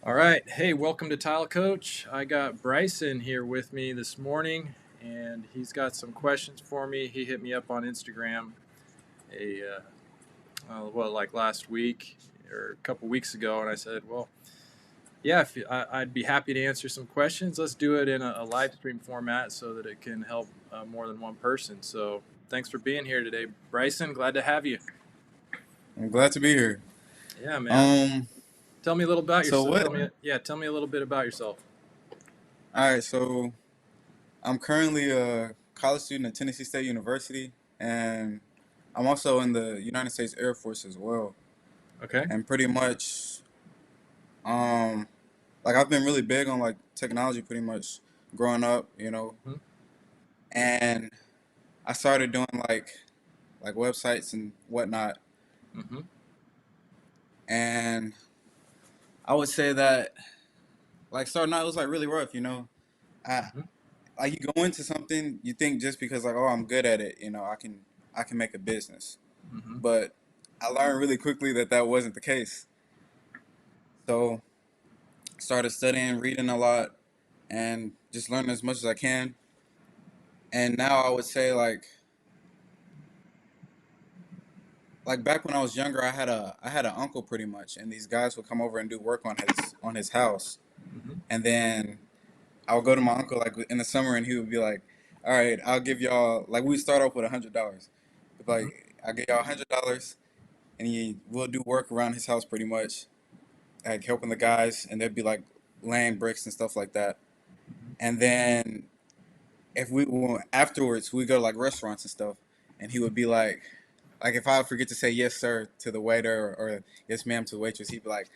All right. Hey, welcome to Tile Coach. I got Bryson here with me this morning, and he's got some questions for me. He hit me up on Instagram like last week or a couple weeks ago, and I said, well, yeah, I'd be happy to answer some questions. Let's do it in a live stream format so that it can help more than one person. So thanks for being here today, Bryson. Glad to have you. I'm glad to be here. Yeah, man. Um, Tell me a little about so yourself. what? Tell me a little bit about yourself. All right, so I'm currently a college student at Tennessee State University, and I'm also in the United States Air Force as well. Okay. And pretty much, um, like I've been really big on like technology pretty much growing up, Mm-hmm. and I started doing like websites and whatnot, Mm-hmm. and I would say that like starting out it was like really rough. I Mm-hmm. like you go into something, you think just because like, oh, I'm good at it, I can make a business. Mm-hmm. But I learned really quickly that that wasn't the case. So started studying, reading a lot, and just learning as much as I can. And now I would say like back when I was younger, I had an uncle pretty much, and these guys would come over and do work on his house, Mm-hmm. and then I would go to my uncle like in the summer, and he would be like, "All right, I'll give y'all like we start off with $100, Mm-hmm. like I'll give y'all $100, and he will do work around his house pretty much, like helping the guys, and they'd be like laying bricks and stuff like that. And then if we well, afterwards we go to like restaurants and stuff, and he would be like if I forget to say yes sir to the waiter or yes ma'am to the waitress, he'd be like,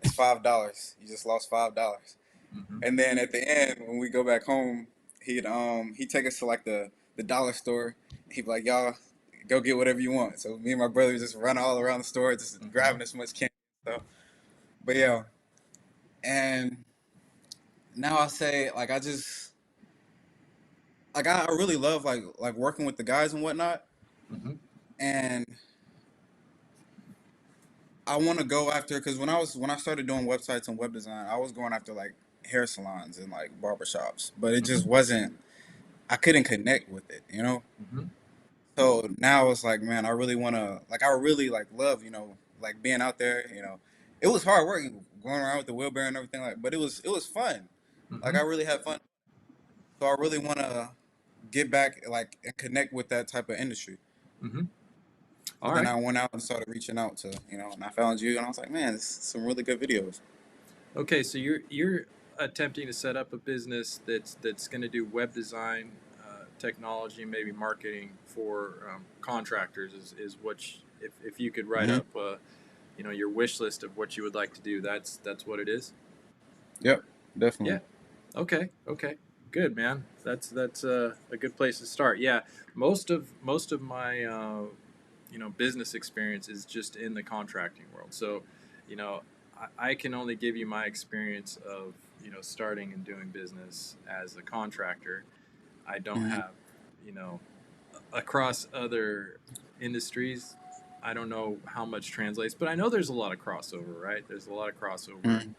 "It's $5. You just lost $5." Mm-hmm. And then at the end when we go back home, he'd take us to like the dollar store. He'd be like, "Y'all go get whatever you want." So me and my brother just run all around the store, just Mm-hmm. grabbing as much candy and stuff. But yeah, and now I say like I just like I really love like working with the guys and whatnot, Mm-hmm. and I want to go after because when I started doing websites and web design, I was going after like hair salons and like barbershops, but it Mm-hmm. just wasn't. I couldn't connect with it. Mm-hmm. So now it's like, man, I really want to like I really like love like being out there. It was hard work going around with the wheelbarrow and everything like, but it was fun. Like Mm-hmm. I really had fun. So I really want to get back like and connect with that type of industry. Mm-hmm. So All then right. I went out and started reaching out to, and I found you and I was like, man, this is some really good videos. Okay, so you're attempting to set up a business that's going to do web design, technology, maybe marketing for contractors. Is what if you could write Hmm. up your wish list of what you would like to do. That's what it is. Yep, Yeah. definitely. Okay. Okay. Good, man. That's a good place to start. Yeah. Most of my business experience is just in the contracting world. So, you know, I can only give you my experience of starting and doing business as a contractor. I don't Hmm. have you know across other industries. I don't know how much translates, but I know there's a lot of crossover, right? There's a lot of crossover. Hmm.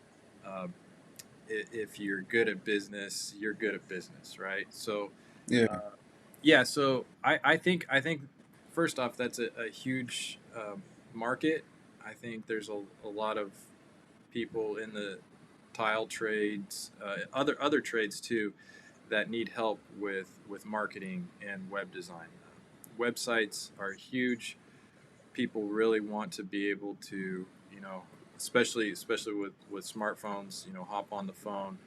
Uh, if you're good at business, you're good at business, right? So, Yeah. uh, yeah. So I think first off, that's a huge market. I think there's a lot of people in the tile trades, other trades too, that need help with marketing and web design. Websites are huge. People really want to be able to, especially with smartphones, hop on the phone,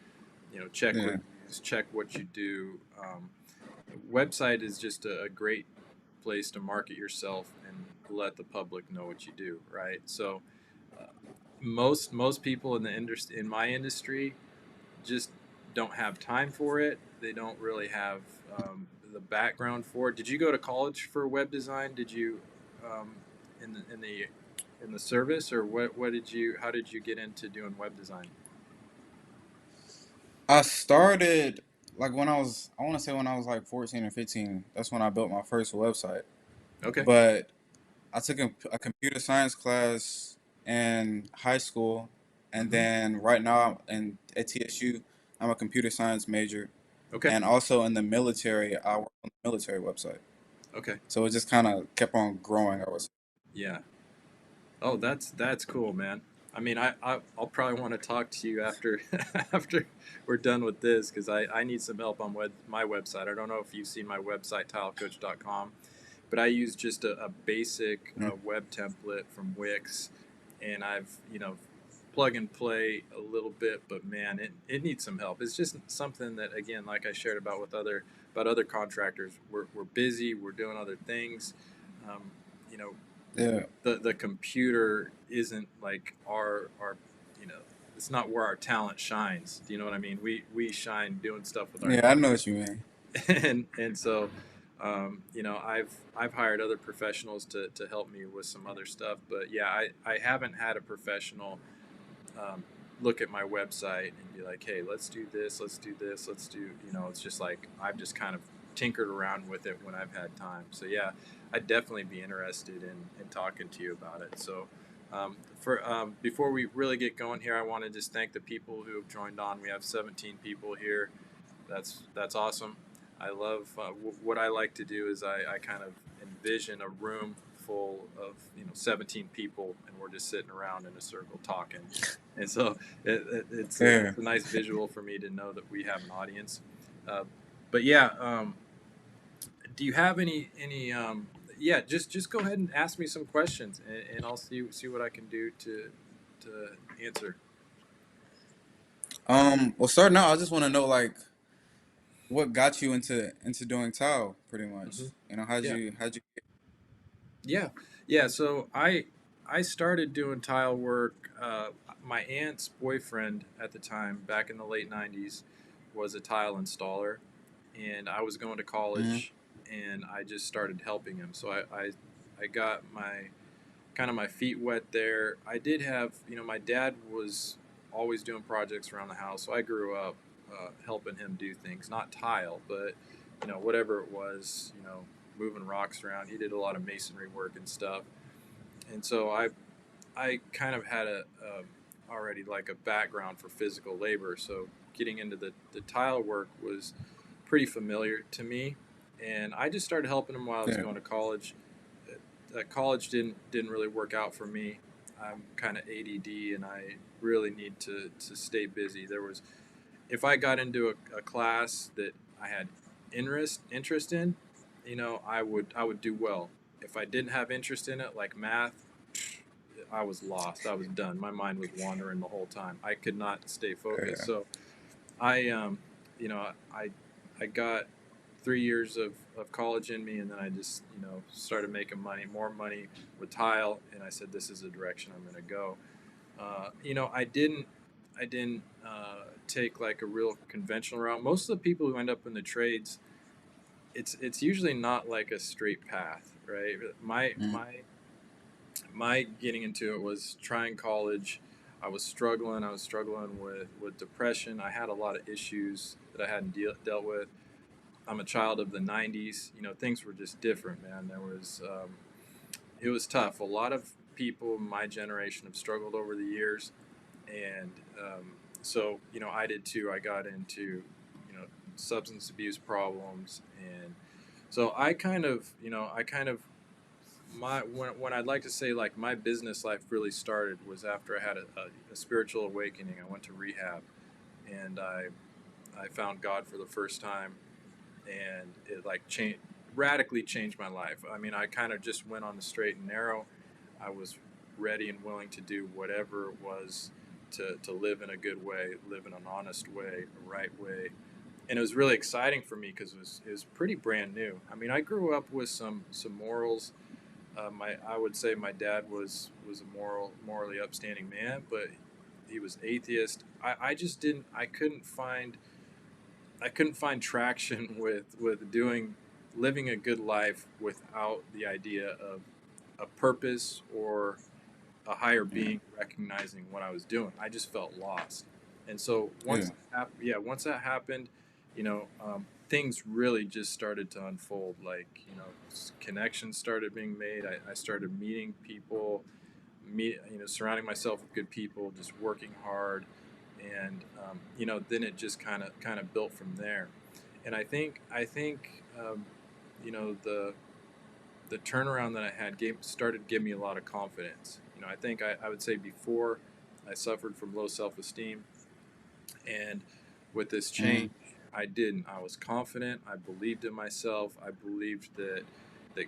check Yeah. reviews, check what you do. Website is just a great place to market yourself and let the public know what you do, right? So uh, most people in the industry, in my industry, just don't have time for it. They don't really have the background for it. Did you go to college for web design? Did you um, in the service, or what did you? How did you get into doing web design? I started like I want to say when I was like 14 or 15. That's when I built my first website. Okay. But I took a computer science class in high school, and Mm-hmm. then right now at TSU, I'm a computer science major, Okay. and also in the military, I work on the military website. Okay. So it just kind of kept on growing, I was. Yeah. Oh, that's cool, man. I mean, I'll probably want to talk to you after after we're done with this because I need some help on my website. I don't know if you've seen my website, tilecoach.com, but I use just a basic Mm. web template from Wix, and I've plug and play a little bit, but man, it needs some help. It's just something that, again, like I shared about other contractors, we're busy, we're doing other things. Um, you know, Yeah, the computer isn't like our you know it's not where our talent shines. Do you know what I mean? We shine doing stuff with our yeah, I know what you mean. and so I've hired other professionals to help me with some other stuff, but yeah, I haven't had a professional um, look at my website and be like, hey, let's do this, let's do this, let's do, it's just like I've just kind of tinkered around with it when I've had time. So yeah, I'd definitely be interested in talking to you about it. So for before we really get going here, I want to just thank the people who have joined on. We have 17 people here. That's awesome. I love what I like to do is I kind of envision a room full of 17 people, and we're just sitting around in a circle talking, and so Yeah. it's a nice visual for me to know that we have an audience. Uh, but yeah, do you have any yeah, just go ahead and ask me some questions, and I'll see what I can do to answer. Well, starting out, I just want to know like what got you into doing tile, pretty much. Hmm. You know, how'd Yeah. you how'd you? Yeah, yeah. So I started doing tile work. My aunt's boyfriend at the time, back in the late '90s, was a tile installer, and I was going to Mm-hmm. college, and I just started helping him. So I got my kind of my feet wet there. I did have, my dad was always doing projects around the house, so I grew up helping him do things, not tile, but whatever it was, moving rocks around. He did a lot of masonry work and stuff, and so I kind of had already like a background for physical labor, so getting into the tile work was pretty familiar to me, and I just started helping him while I was Yeah. going to college. College didn't really work out for me. I'm kind of ADD, and I really need to stay busy. There was If I got into a class that I had interest in, I would do well. If I didn't have interest in it, like math, I was lost. I was done. My mind was wandering the whole time. I could not stay focused. Yeah. So I, you know, I, I got 3 years of college in me, and then I just, started making more money with tile, and I said, this is the direction I'm going to go. I didn't take like a real conventional route. Most of the people who end up in the trades, it's usually not like a straight path, right? My Mm-hmm. my my getting into it was trying college. I was struggling. I was struggling with depression. I had a lot of issues that I hadn't dealt with. I'm a child of the '90s. Things were just different, man. It was tough. A lot of people in my generation have struggled over the years, and so I did too. I got into substance abuse problems, and so I kind of my when I'd like to say like my business life really started was after I had a spiritual awakening. I went to rehab, and I found God for the first time, and it like radically changed my life. I mean, I kind of just went on the straight and narrow. I was ready and willing to do whatever it was to live in a good way, live in an honest way, a right way. And it was really exciting for me because it was pretty brand new. I mean, I grew up with some morals. I would say my dad was a morally upstanding man, but he was atheist. I just didn't I couldn't find traction with living a good life without the idea of a purpose or a higher Yeah. being recognizing what I was doing. I just felt lost, and so Yeah. once that happened, things really just started to unfold. Like connections started being made. I started meeting people, surrounding myself with good people, just working hard, and then it just kind of built from there. And I think the turnaround that I had started giving me a lot of confidence. I think I would say before I suffered from low self esteem, and with this Mm-hmm. change, I didn't. I was confident. I believed in myself. I believed that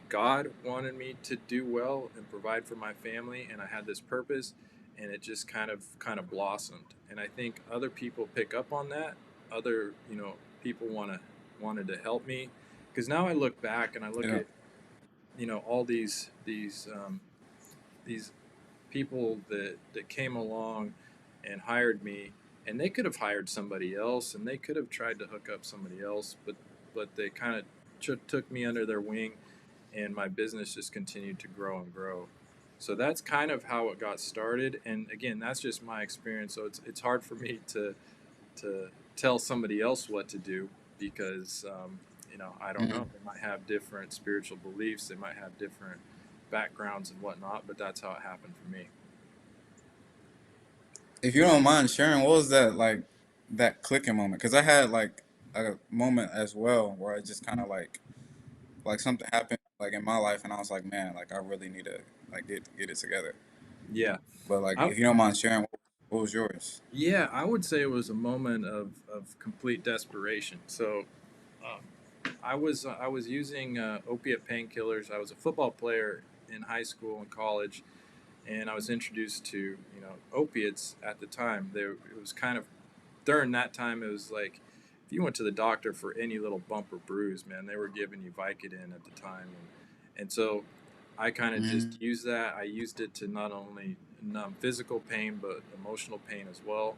God wanted me to do well and provide for my family, and I had this purpose, and it just kind of blossomed. And I think other people pick up on that. Other people wanted to help me, because now I look back and I look Yeah. at all these people that came along and hired me, and they could have hired somebody else, and they could have tried to hook up somebody else, but they kind of took me under their wing, and my business just continued to grow and grow. So that's kind of how it got started. And again, that's just my experience. So it's hard for me to tell somebody else what to do, because I don't Mm-hmm. know. They might have different spiritual beliefs. They might have different backgrounds and whatnot. But that's how it happened for me. If you don't mind sharing, what was that like, that clicking moment? Because I had like a moment as well where I just kind of like something happened like in my life, and I was like, man, like I really need to like get it together. Yeah. But like, I, if you don't mind sharing, what was yours? yeah, I would say it was a moment of complete desperation. So I was using opiate painkillers. I was a football player in high school and college, and I was introduced to opiates at the time. It was kind of during that time. It was like if you went to the doctor for any little bump or bruise, man, they were giving you Vicodin at the time, and so I kind of Mm-hmm. just used that. I used it to not only numb physical pain but emotional pain as well.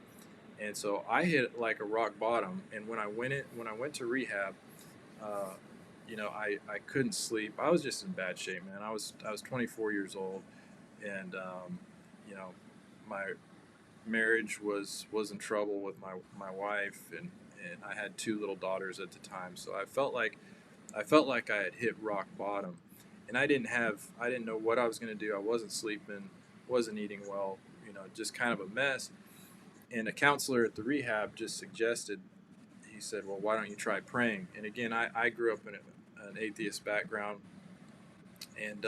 And so I hit like a rock bottom. And when I went to rehab, uh, I couldn't sleep. I was just in bad shape, man. I was 24 years old, and you know, my marriage was in trouble with my wife, and I had two little daughters at the time. So I felt like I had hit rock bottom, and I didn't know what I was going to do. I wasn't sleeping, wasn't eating well, just kind of a mess. And a counselor at the rehab just suggested, he said, well, why don't you try praying? And again, I grew up in an atheist background, and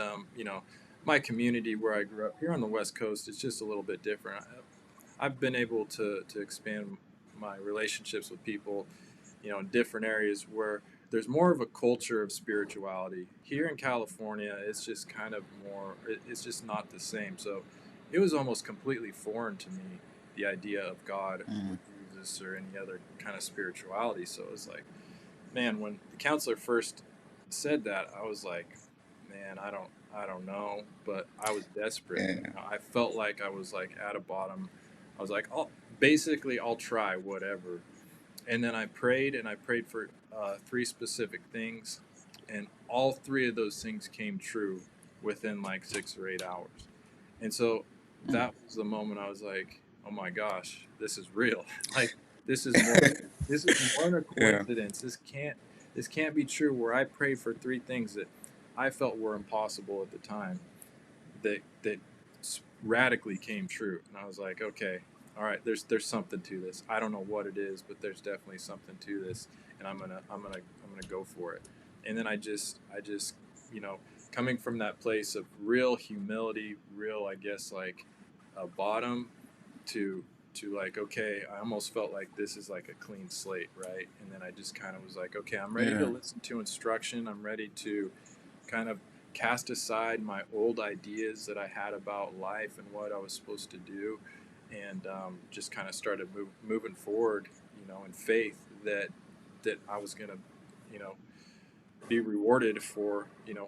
my community where I grew up here on the West Coast, it's just a little bit different. I've been able to expand my relationships with people, in different areas where there's more of a culture of spirituality. Here in California, it's just kind of more, it's just not the same. So it was almost completely foreign to me, the idea of God or Mm-hmm. Jesus or any other kind of spirituality. So it was like, man, when the counselor first said that, I was like, man, I don't know, but I was desperate. Yeah. I felt like I was like at a bottom. I was like, basically, I'll try whatever. And then I prayed, and I prayed for three specific things, and all three of those things came true within like 6 or 8 hours. And so that was the moment I was like, oh my gosh, this is real. Like this is more this is more than a Yeah. coincidence. This can't be true, where I prayed for three things that I felt were impossible at the time, that radically came true. And I was like, okay, all right, there's something to this. I don't know what it is, but there's definitely something to this, and I'm gonna go for it. And then I just coming from that place of real humility, real, I guess, like a bottom, to like, okay, I almost felt like this is like a clean slate, right? And then I just kind of was like, okay, I'm ready to Yeah. listen to instruction. I'm ready to kind of cast aside my old ideas that I had about life and what I was supposed to do, and just kind of started moving forward, in faith that I was gonna, you know, be rewarded for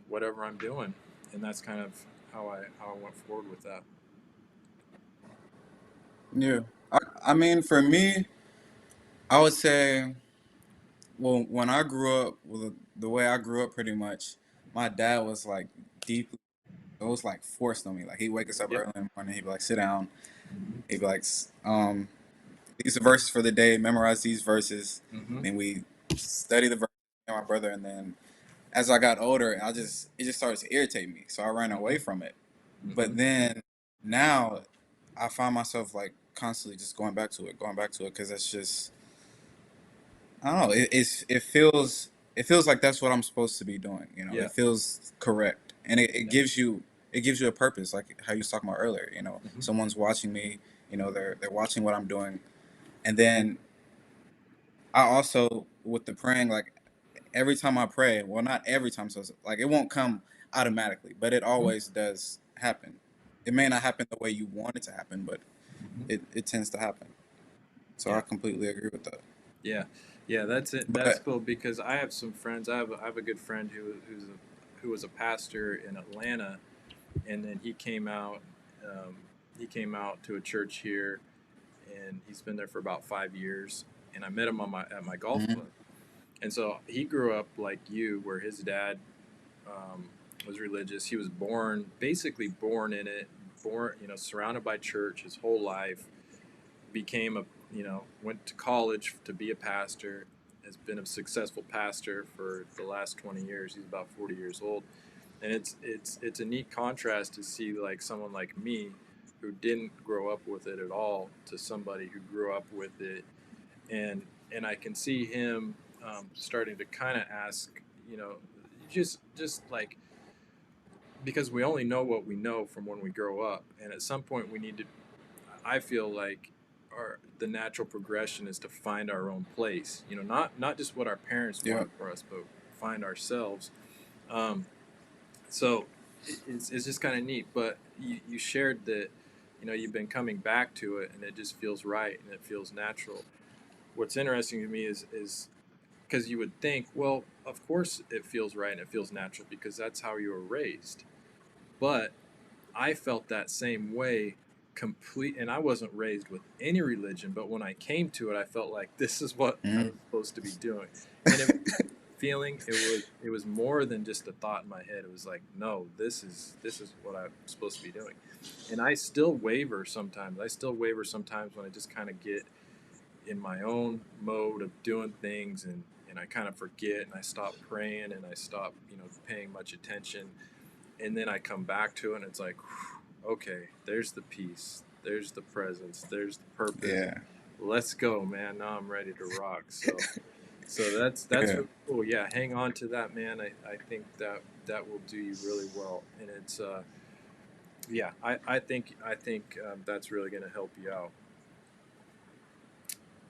whatever I'm doing, and that's kind of how I went forward with that. Yeah. I mean, for me, I would say, well, when I grew up, well, the way I grew up, pretty much, my dad was like deeply, it was like forced on me. Like he'd wake us up Yep. early in the morning. He'd be like, sit down. Hmm. He'd be like, these are verses for the day. Memorize these verses. Hmm. Then we study the verse, me and my brother, and then as I got older, it just started to irritate me. So I ran Hmm. away from it. Hmm. But then now I find myself like constantly just going back to it, because it's just, I don't know. It feels like that's what I'm supposed to be doing. You know, Yeah. it feels correct, and Yeah. it gives you a purpose, like how you was talking about earlier. You know, Hmm. someone's watching me. You know, they're watching what I'm doing, and then I also, with the praying, like every time I pray, well, not every time, so like it won't come automatically, but it Hmm. always does happen. It may not happen the way you want it to happen, but Hmm. it tends to happen. So I Yeah. completely agree with that. Yeah. Yeah. That's it. That's But cool because I have some friends. I have a good friend who was a pastor in Atlanta, and then he came out. Um, he came out to a church here, and he's been there for about 5 years. And I met him on my at my golf mhm, club. And so he grew up like you, where his dad was religious. He was basically born in it, born, surrounded by church his whole life. Became went to college to be a pastor. Has been a successful pastor for the last 20 years. He's about 40 years old, and it's a neat contrast to see like someone like me, who didn't grow up with it at all, to somebody who grew up with it, and I can see him starting to kind of ask, you know, just like, because we only know what we know from when we grow up, and at some point we need to. I feel like the natural progression is to find our own place. Not just what our parents yeah, wanted for us, but find ourselves. Um, so it's just kind of neat. But you shared that, you've been coming back to it, and it just feels right and it feels natural. What's interesting to me is because you would think, well, of course it feels right and it feels natural because that's how you were raised. But I felt that same way and I wasn't raised with any religion, but when I came to it, I felt like this is what I mhm, was supposed to be doing. And feeling, it was more than just a thought in my head. It was like, no, this is what I'm supposed to be doing. And I still waver sometimes. When I just kind of get in my own mode of doing things, and I kind of forget, and I stop praying, and I stop, paying much attention, and then I come back to it, and it's like, whew, okay, there's the peace, there's the presence, there's the purpose. yeah, Let's go, man. Now I'm ready to rock. So that's yeah. really cool. Yeah, hang on to that, man. I think that will do you really well, and it's yeah, I think that's really going to help you out.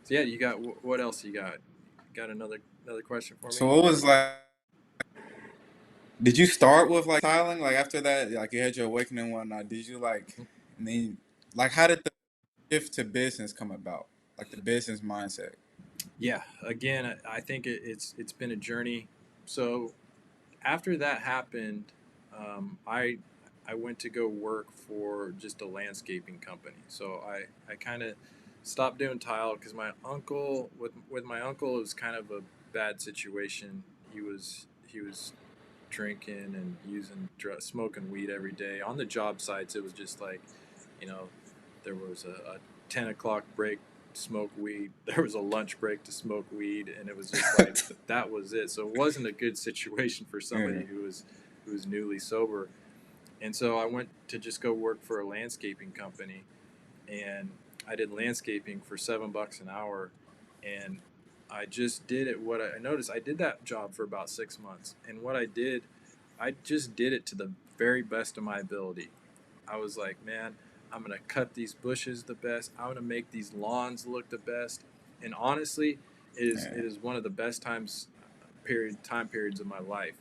So yeah, you got what else you got? Got another question for So me? what was like? Did you start with like styling? Like after that, like you had your awakening and whatnot. Did you like, and then like how did the shift to business come about? Like the business mindset. Yeah, again, I think it's been a journey. So after that happened, I went to go work for just a landscaping company. So I kind of stopped doing tile because with my uncle, it was kind of a bad situation. He was drinking and smoking weed every day on the job sites. It was just like, you know, there was a 10 o'clock break to smoke weed. There was a lunch break to smoke weed, and it was just like that was it. So it wasn't a good situation for Yeah. somebody who was newly sober. And so I went to just go work for a landscaping company, and I did landscaping for $7 an hour, and I just did it. What I noticed, I did that job for about 6 months, and what I just did it to the very best of my ability. I was like, man, I'm gonna cut these bushes the best. I'm gonna make these lawns look the best. And honestly, Yeah. it is one of the best time periods of my life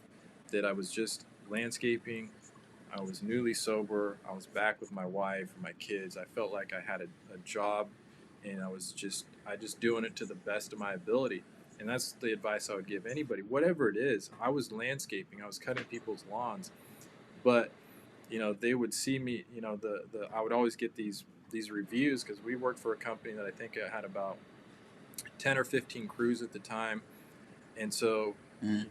that I was just landscaping. I was newly sober. I was back with my wife and my kids. I felt like I had a job, and I just doing it to the best of my ability. And that's the advice I would give anybody, whatever it is. I was landscaping. I was cutting people's lawns, but they would see me. I would always get these reviews because we worked for a company that I think had about 10 or 15 crews at the time, and so Mm. you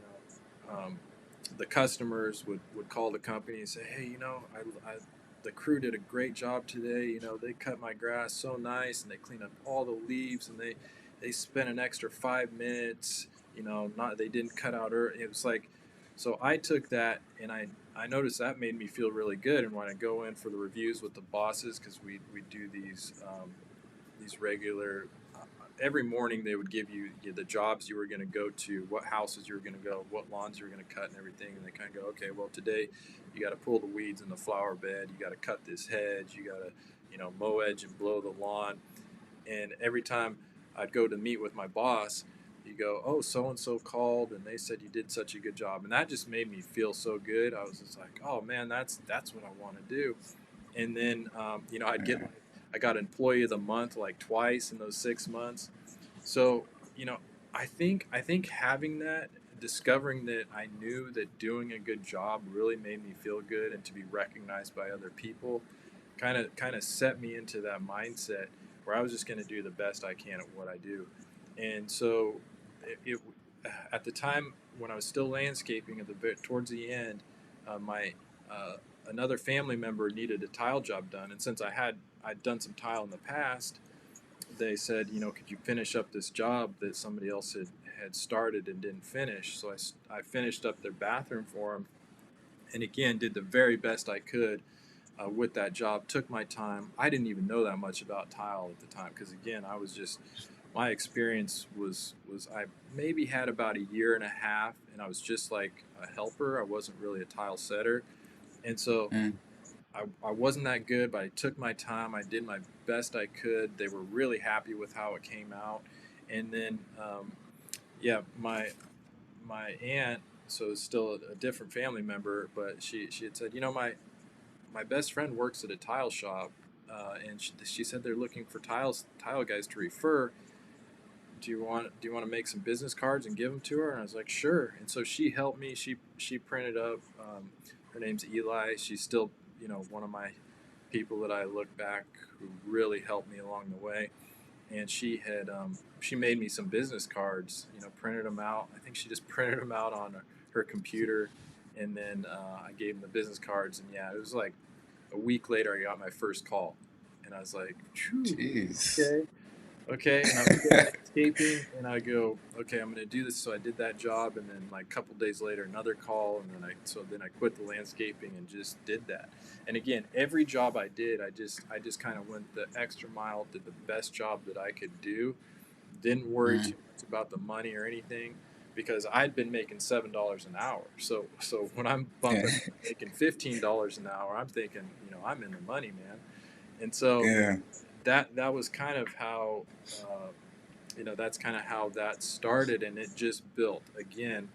the customers would call the company and say, hey, the crew did a great job today. They cut my grass so nice, and they cleaned up all the leaves, and they spent an extra 5 minutes. Not they didn't cut out early. It was like, so I took that, and I noticed that made me feel really good. And when I go in for the reviews with the bosses, because we do these regular. Every morning they would give you the jobs you were going to go to, what houses you were going to go, what lawns you were going to cut, and everything. And they kind of go, okay, well today you got to pull the weeds in the flower bed, you got to cut this hedge, you got to mow edge and blow the lawn. And every time I'd go to meet with my boss, you go, oh, so and so called, and they said you did such a good job, and that just made me feel so good. I was just like, oh man, that's what I want to do. And then I'd get Yeah. I got employee of the month like twice in those 6 months. So you know, I think having that, discovering that I knew that doing a good job really made me feel good, and to be recognized by other people, kind of set me into that mindset where I was just going to do the best I can at what I do. And so it at the time when I was still landscaping, at the towards the end, my uh, another family member needed a tile job done, and since I'd done some tile in the past, they said, could you finish up this job that somebody else had started and didn't finish? So I finished up their bathroom for them, and again did the very best I could with that job. Took my time. I didn't even know that much about tile at the time, because again, I was just, my experience was I maybe had about a year and a half, and I was just like a helper. I wasn't really a tile setter, and so Mm. I wasn't that good. But I took my time. I did my best I could. They were really happy with how it came out, and then yeah, my aunt, so it's still a different family member, but she had said, my best friend works at a tile shop, and she said they're looking for tile guys to refer. Do you want to make some business cards and give them to her? And I was like, sure. And so she helped me. She printed up. Her name's Eli. She's still one of my people that I look back who really helped me along the way. And she made me some business cards. Printed them out. I think she just printed them out on her computer, and then I gave them the business cards. And yeah, it was like a week later I got my first call, and I was like, "Phew, Jeez. okay, okay." And I'm still landscaping, and I go, "Okay, I'm going to do this." So I did that job, and then like a couple days later, another call, and then I quit the landscaping and just did that. And again, every job I did, I just kind of went the extra mile, did the best job that I could do, didn't worry Mm. too much about the money or anything, because I'd been making $7 an hour. So when I'm Yeah. bumping making $15 an hour, I'm thinking, I'm in the money, man. And so Yeah. that was kind of how that's kind of how that started, and it just built again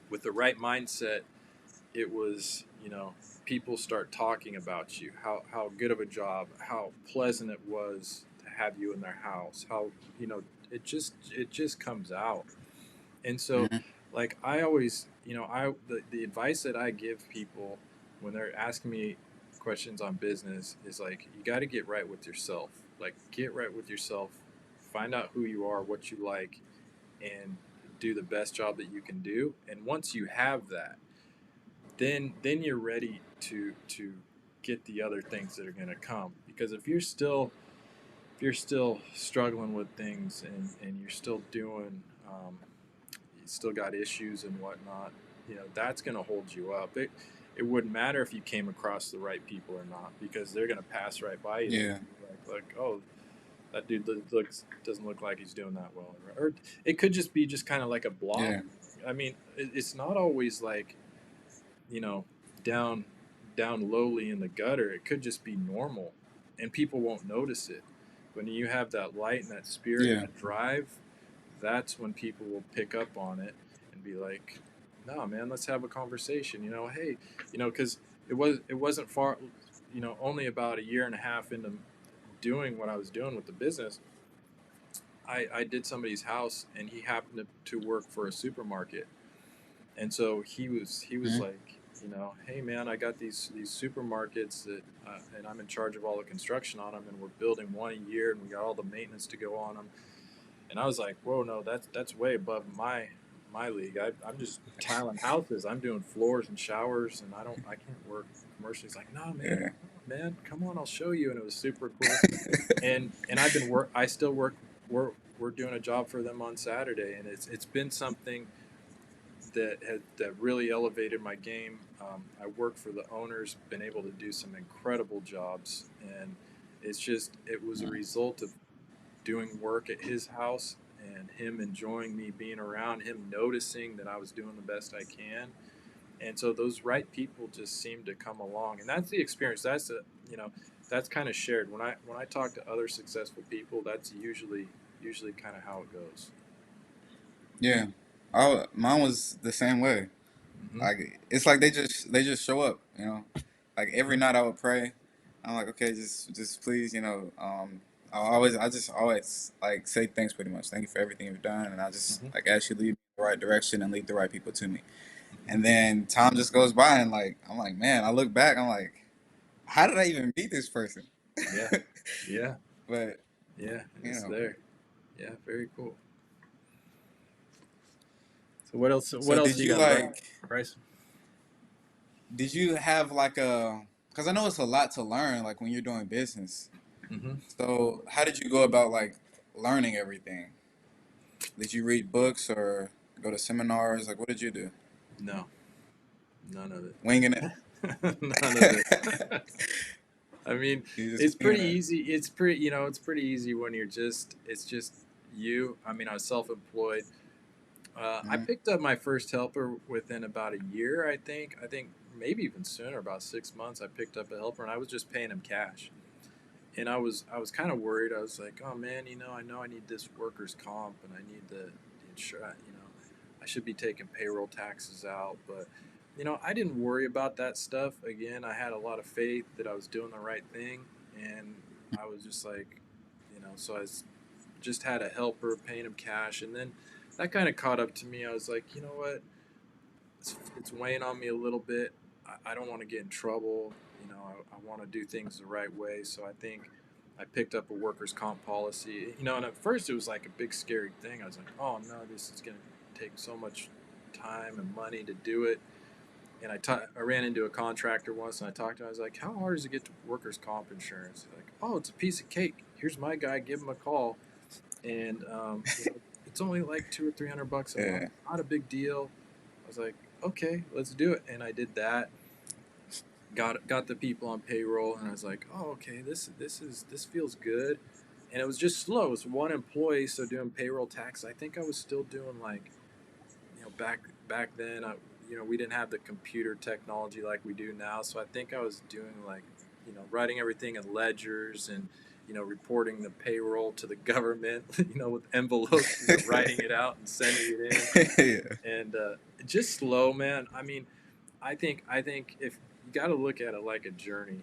with the right mindset. It was, people start talking about you, how good of a job, how pleasant it was to have you in their house, how it just comes out. And so, Mm. like, I always, the advice that I give people when they're asking me questions on business is like, you got to get right with yourself. Like, get right with yourself, find out who you are, what you like, and do the best job that you can do. And once you have that, then you're ready to get the other things that are going to come. Because if you're still struggling with things, and you're still doing you still got issues and whatnot, that's going to hold you up. It wouldn't matter if you came across the right people or not, because they're going to pass right by you. Yeah. Like, oh, that dude doesn't look like he's doing that well. Or it could just be just kind of like a block. Yeah. I mean, it's not always like, you know down down lowly in the gutter. It could just be normal, and people won't notice it. When you have that light and that spirit and Yeah. that drive, that's when people will pick up on it and be like, "No, man, let's have a conversation." Hey, because it wasn't far. Only about a year and a half into doing what I was doing with the business, I did somebody's house, and he happened to work for a supermarket. And so he was Mm. like, hey man, I got these supermarkets that, and I'm in charge of all the construction on them, and we're building one a year, and we got all the maintenance to go on them. And I was like, whoa, no, that's way above my league. I'm just tiling houses. I'm doing floors and showers, and I can't work commercially. He's like, no man, Yeah. come on, I'll show you. And it was super cool. And I still work. We're doing a job for them on Saturday, and it's been something that really elevated my game. I worked for the owners, been able to do some incredible jobs, and it was a result of doing work at his house and him enjoying me being around, him noticing that I was doing the best I can. And so those right people just seem to come along, and that's the experience. You know, that's kind of shared when I talk to other successful people. That's usually kind of how it goes. Yeah, mine was the same way. Hmm. Like it's like they just show up, you know. Like every Hmm. night I would pray. I'm like, okay, just please, you know. I just always like say thanks pretty much. Thank you for everything you've done, and I just Hmm. like ask you to lead me in the right direction and lead the right people to me. Hmm. And then time just goes by, and like I'm like, man, I look back, I'm like, how did I even meet this person? Yeah, yeah, But yeah. you It's know, there. Yeah, very cool. So what else? so What else do you got left, Bryce? did you have like a? Because I know it's a lot to learn, like when you're doing business. Hmm. So how did you go about like learning everything? Did you read books or go to seminars? Like what did you do? No, none of Winging it. it. None of it. I mean, You just it's winging pretty it. easy. It's pretty easy when it's just you. I mean, I was self-employed. I Hmm. picked up my first helper within about a year, I think. I think maybe even sooner, about 6 months. I picked up a helper, and I was just paying him cash. And I was kind of worried. I was like, oh man, I know I need this workers' comp, and I need the insurance. I should be taking payroll taxes out, but I didn't worry about that stuff. Again, I had a lot of faith that I was doing the right thing, and I was just like, so just had a helper paying him cash, and then that kind of caught up to me. I was like, you know what, it's weighing on me a little bit. I don't want to get in trouble. I want to do things the right way. So I think I picked up a workers' comp policy. And at first it was like a big scary thing. I was like, oh no, this is going to take so much time and money to do it. And I ran into a contractor once and I talked to him. I was like, how hard is it to get to workers' comp insurance? He's like, oh, it's a piece of cake. Here's my guy. Give him a call. And, it's only like 200 or 300 bucks a month. Yeah. Not a big deal. I was like, okay, let's do it. And I did that. Got the people on payroll, and I was like, oh, okay, this feels good. And it was just slow. It was one employee, so doing payroll tax. I think I was still doing like, back then. We didn't have the computer technology like we do now. So I think I was doing like, writing everything in ledgers and reporting the payroll to the government, with envelopes, writing it out and sending it in, Yeah. and just slow, man. I mean, I think if you got to look at it like a journey,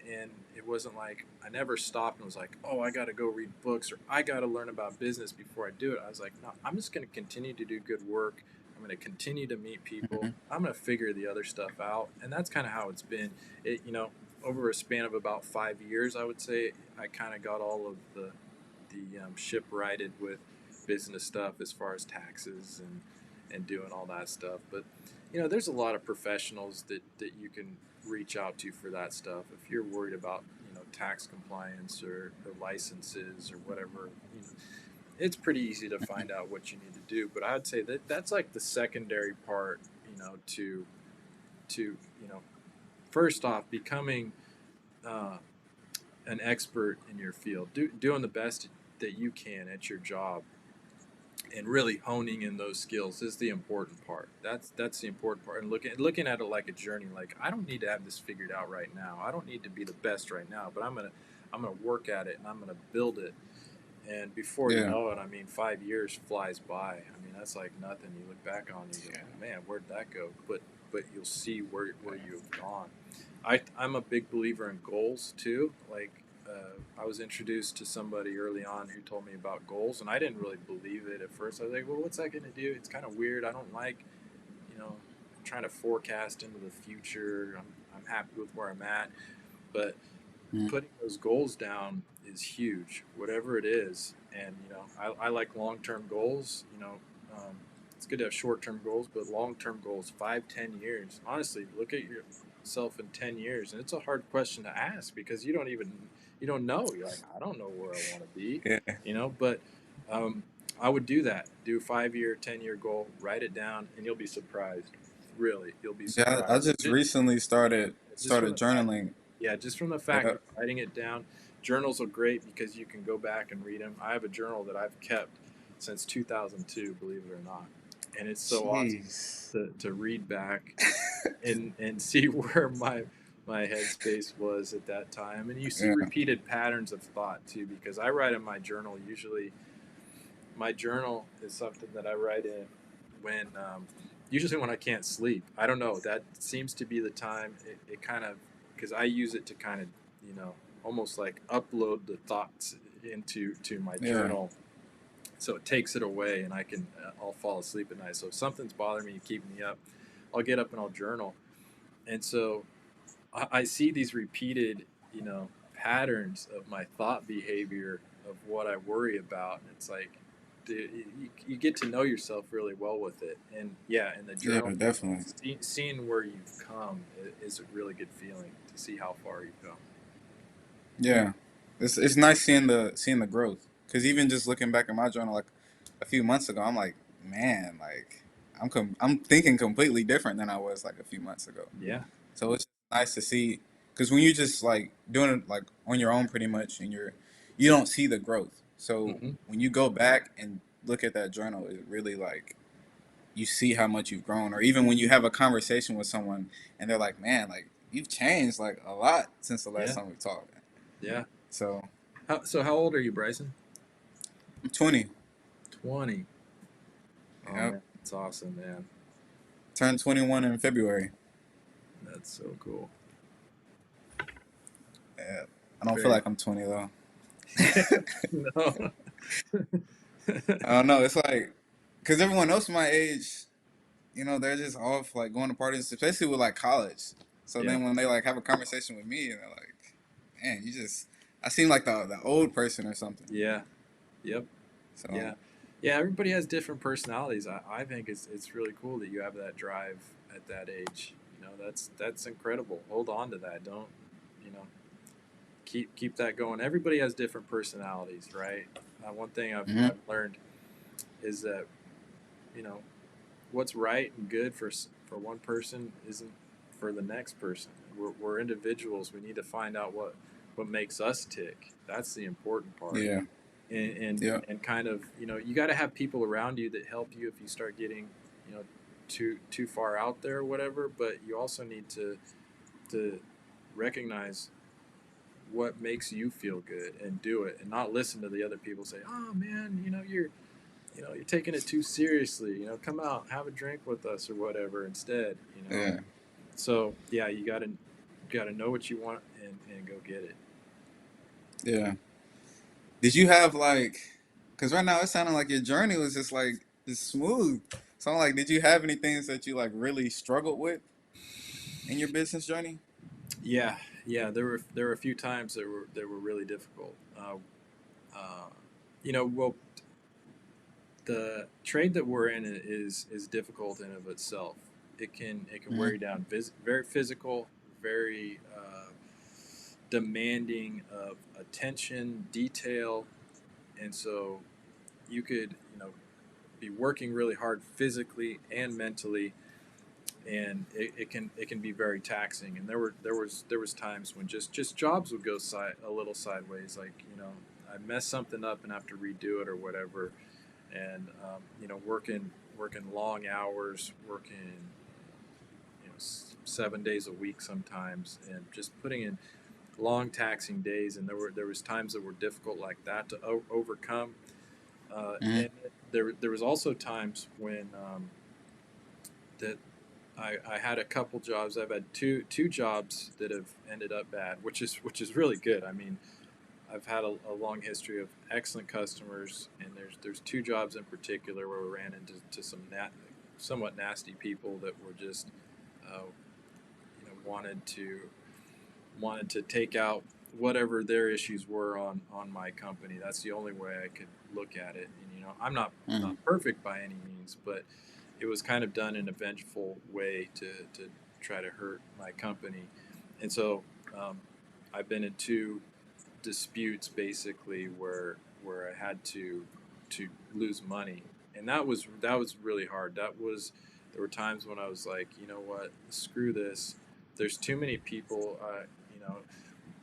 and it wasn't like I never stopped and was like, oh, I got to go read books or I got to learn about business before I do it. I was like, no, I'm just going to continue to do good work. I'm going to continue to meet people. Hmm. I'm going to figure the other stuff out, and that's kind of how it's been. It over a span of about 5 years, I would say I kind of got all of the ship righted with business stuff as far as taxes and doing all that stuff. But there's a lot of professionals that you can reach out to for that stuff. If you're worried about tax compliance or licenses or whatever, it's pretty easy to find out what you need to do. But I'd say that that's like the secondary part, to first off becoming uh, an expert in your field, doing the best that you can at your job, and really honing in those skills is the important part. That's the important part. And looking at it like a journey. Like, I don't need to have this figured out right now. I don't need to be the best right now, but I'm gonna work at it and I'm gonna build it. And before you Yeah. know it, I mean, 5 years flies by. I mean, that's like nothing. You look back on it, you go, Yeah. man, where'd that go? But you'll see where you've gone. I'm a big believer in goals too. Like, I was introduced to somebody early on who told me about goals, and I didn't really believe it at first. I was like, well, what's that going to do? It's kind of weird. I don't like, you know, trying to forecast into the future. I'm happy with where I'm at, but Mm-hmm. putting those goals down is huge, whatever it is. And I like long-term goals. It's good to have short-term goals, but long-term goals, 5, 10 years. Honestly, look at yourself in 10 years, and it's a hard question to ask because you don't know. You're like, I don't know where I want to be, Yeah. But um, I would do that. Do a 5 year, 10 year goal, write it down, and you'll be surprised. Really, you'll be Yeah, I surprised. just recently Just from started the fact, journaling. yeah, just from the fact Yeah. of writing it down. Journals are great because you can go back and read them. I have a journal that I've kept since 2002, believe it or not, and it's so awesome Jeez. to read back and see where my headspace was at that time, and you see Yeah. repeated patterns of thought too, because I write in my journal. Usually my journal is something that I write in when usually when I can't sleep. I don't know, that seems to be the time it kind of, because I use it to kind of, you know, almost like upload the thoughts into to my Yeah. journal, so it takes it away and I can I'll fall asleep at night. So if something's bothering me, keeping me up, I'll get up and I'll journal. And so I see these repeated, you know, patterns of my thought behavior of what I worry about. And it's like, dude, you get to know yourself really well with it. And yeah, in the Yeah, journal, definitely. seeing where you've come is a really good feeling to see how far you've come. Yeah. It's nice seeing the growth. Cause even just looking back at my journal like a few months ago, I'm like, man, like I'm thinking completely different than I was like a few months ago. Yeah. So it's nice to see, because when you just like doing it like on your own pretty much, and you don't see the growth. So Hmm. when you go back and look at that journal, it really like you see how much you've grown. Or even when you have a conversation with someone and they're like, "Man, like you've changed like a lot since the last Yeah. time we talked." Yeah. So So how old are you, Bryson? I'm 20. 20. Oh Yep. man, that's awesome, man. Turned 21 in February. That's so cool. Yeah. I don't feel Very. like I'm 20 though. No. I don't know. It's like because everyone else my age, they're just off like going to parties, especially with like college. So Yeah. then when they like have a conversation with me, and they're like, "Man, I seem like the old person or something." Yeah. Yep. So Yeah. Yeah. Everybody has different personalities. I think it's really cool that you have that drive at that age. You know, that's incredible. Hold on to that. Don't, you know, keep that going. Everybody has different personalities, right? One thing hmm I've learned is that, you know, what's right and good for one person isn't for the next person. We're individuals. We need to find out what makes us tick. That's the important part. yeah, yeah, And kind of, you know, you got to have people around you that help you if you start getting, you know, too far out there or whatever. But you also need to recognize what makes you feel good and do it, and not listen to the other people say, oh man, you're taking it too seriously. You know, come out, have a drink with us or whatever instead. You know, yeah, so yeah, you gotta know what you want and go get it. yeah. Did you have like? Because right now it sounded like your journey was just smooth. So I'm like, did you have any things that you like really struggled with in your business journey? Yeah, yeah. There were a few times that were really difficult. Uh, well, the trade that we're in is difficult in of itself. It can wear hmm you down. Very physical, very demanding of attention, detail, and so you could be working really hard physically and mentally, and it can be very taxing. And there was times when just jobs would go a little sideways, like I mess something up and have to redo it or whatever, and working long hours, working 7 days a week sometimes, and just putting in long taxing days. And there was times that were difficult like that to overcome. hmm And there was also times when that I had a couple jobs. I've had two jobs that have ended up bad, which is really good. I mean, I've had a long history of excellent customers, and there's two jobs in particular where we ran into some somewhat nasty people that were just uh, wanted to take out whatever their issues were on my company. That's the only way I could look at it. And I'm not hmm perfect by any means, but it was kind of done in a vengeful way to try to hurt my company. And so I've been in two disputes basically where I had to to lose money, and that was really hard. There were times when I was like, you know what, screw this. There's too many people. You know,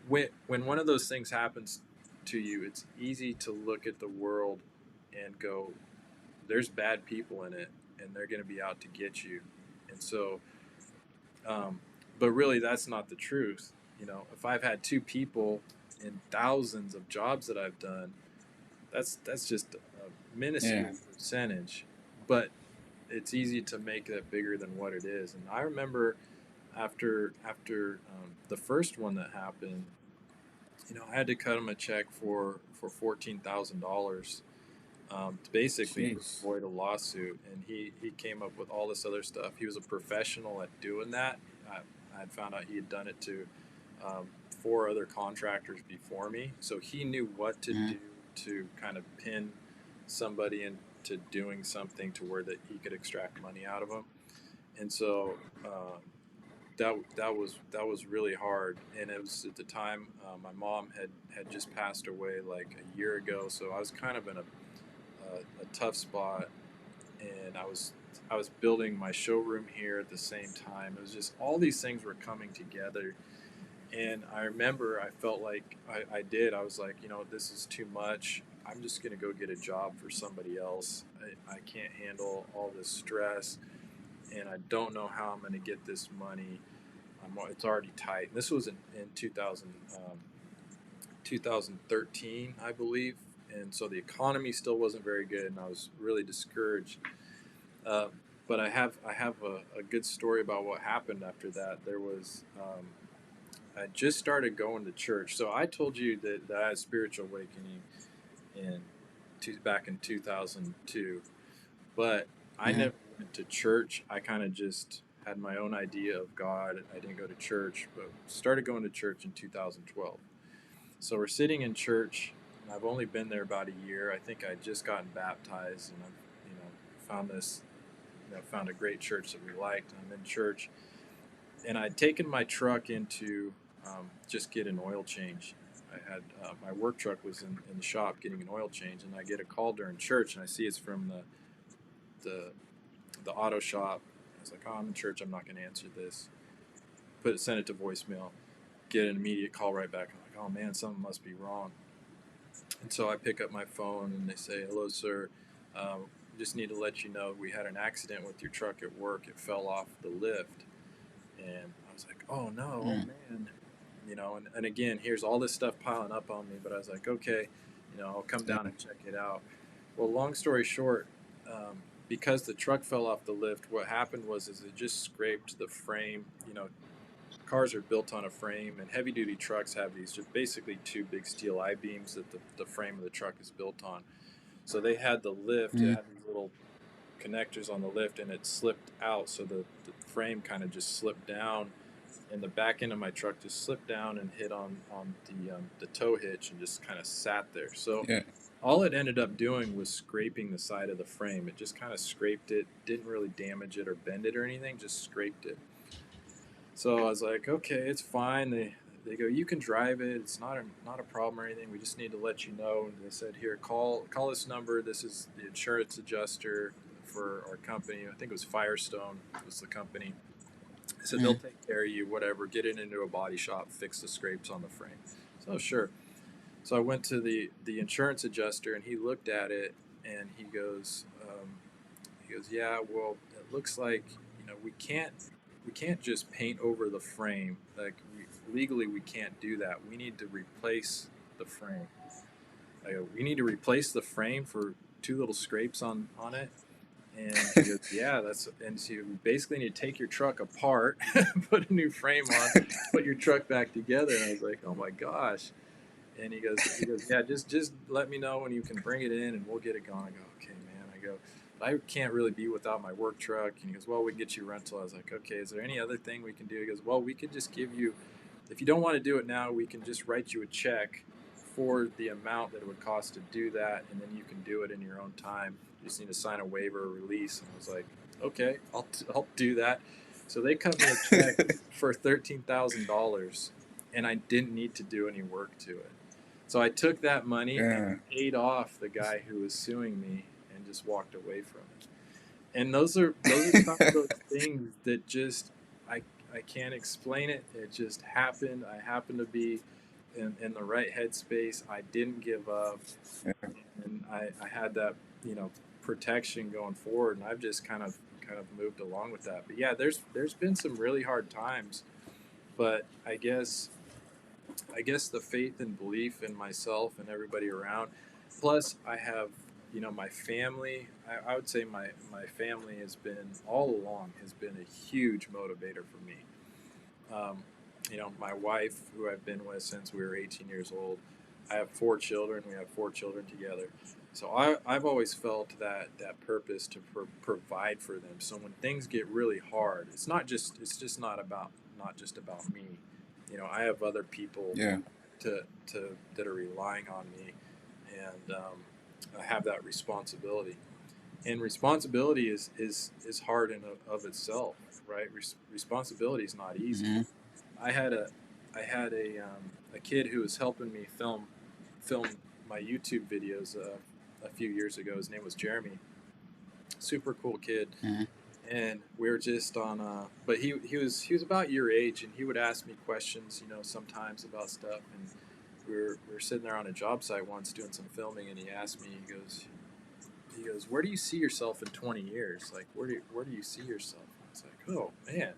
when one of those things happens to you, it's easy to look at the world and go, there's bad people in it, and they're going to be out to get you. And so, um, but really, that's not the truth. You know, if I've had two people in thousands of jobs that I've done, that's just a Yeah. minuscule percentage. But it's easy to make that bigger than what it is. And I remember after the first one that happened, you know, I had to cut him a check for $14,000 to basically Jeez. avoid a lawsuit. And he came up with all this other stuff. He was a professional at doing that. I had found out he had done it to um, four other contractors before me, so he knew what to Mm-hmm. do to kind of pin somebody into doing something to where that he could extract money out of them. And so that was really hard. And it was at the time my mom had just passed away like a year ago, so I was kind of in a tough spot, and I was building my showroom here at the same time. It was just all these things were coming together, and I remember I felt like I was like, you know, this is too much. I'm just gonna go get a job for somebody else. I can't handle all this stress, and I don't know how I'm gonna get this money. It's already tight. This was in 2013, I believe, and so the economy still wasn't very good, and I was really discouraged. Uh, but I have a good story about what happened after that. I just started going to church. So I told you that I had a spiritual awakening in back in 2002, but I Mm-hmm. never went to church. I kind of just had my own idea of God. I didn't go to church, but started going to church in 2012. So we're sitting in church, and I've only been there about a year. I think I just gotten baptized, and I've found this, found a great church that we liked. I'm in church, and I'd taken my truck into just get an oil change. I had my work truck was in the shop getting an oil change, and I get a call during church, and I see it's from the the auto shop. I was like, oh, I'm in church. I'm not going to answer this. Send it to voicemail. Get an immediate call right back. I'm like, oh man, something must be wrong. And so I pick up my phone, and they say, hello, sir. Just need to let you know we had an accident with your truck at work. It fell off the lift. And I was like, oh no, oh man. And again, here's all this stuff piling up on me, but I was like, okay, I'll come down Yeah. and check it out. Well, long story short, because the truck fell off the lift, what happened is it just scraped the frame. Cars are built on a frame, and heavy duty trucks have these just basically two big steel I beams that the frame of the truck is built on. So they had the lift, it Mm-hmm. had these little connectors on the lift, and it slipped out. So the frame kind of just slipped down, and the back end of my truck just slipped down and hit on the tow hitch and just kind of sat there. So Yeah. all it ended up doing was scraping the side of the frame. It just kind of scraped it, didn't really damage it or bend it or anything, just scraped it. So I was like, okay, it's fine. They go, you can drive it. It's not a problem or anything. We just need to let you know. And they said, here, call this number. This is the insurance adjuster for our company. I think it was Firestone was the company. They said they'll Mm-hmm. take care of you, whatever. Get it into a body shop, fix the scrapes on the frame. So sure. So I went to the insurance adjuster, and he looked at it, and he goes, yeah, well, it looks like we can't just paint over the frame. Like legally, we can't do that. We need to replace the frame. I go, we need to replace the frame for two little scrapes on it. And he goes, yeah, and so you basically need to take your truck apart, put a new frame on, put your truck back together. And I was like, oh my gosh. And he goes, yeah, just let me know when you can bring it in, and we'll get it going. I go, okay, man. I go, I can't really be without my work truck. And he goes, well, we can get you a rental. I was like, okay, is there any other thing we can do? He goes, well, we could just give you, if you don't want to do it now, we can just write you a check for the amount that it would cost to do that, and then you can do it in your own time. You just need to sign a waiver or release. And I was like, okay, I'll do that. So they cut me a check for $13,000, and I didn't need to do any work to it. So I took that money and Yeah. paid off the guy who was suing me and just walked away from it. And those are some of those things that just I I can't explain it. It just happened. I happened to be in the right headspace. I didn't give up, and I had that protection going forward, and I've just kind of moved along with that. But yeah, there's been some really hard times, but I guess the faith and belief in myself and everybody around. Plus, I have, my family. I would say my family has been all along has been a huge motivator for me. Um, my wife, who I've been with since we were 18 years old. I have 4 children. We have 4 children together. So I've always felt that purpose to provide for them. So when things get really hard, it's just not just about me. I have other people Yeah. to that are relying on me, and I have that responsibility. And responsibility is hard in of itself, right? Responsibility is not easy. Hmm. I had a I had a kid who was helping me film my YouTube videos a few years ago. His name was Jeremy. Super cool kid, Hmm. and we were just on. But he was about your age, and he would ask me questions, sometimes about stuff. And we were sitting there on a job site once doing some filming, and he asked me. He goes, "Where do you see yourself in 20 years? Like, where do you see yourself?" I was like, "Oh man,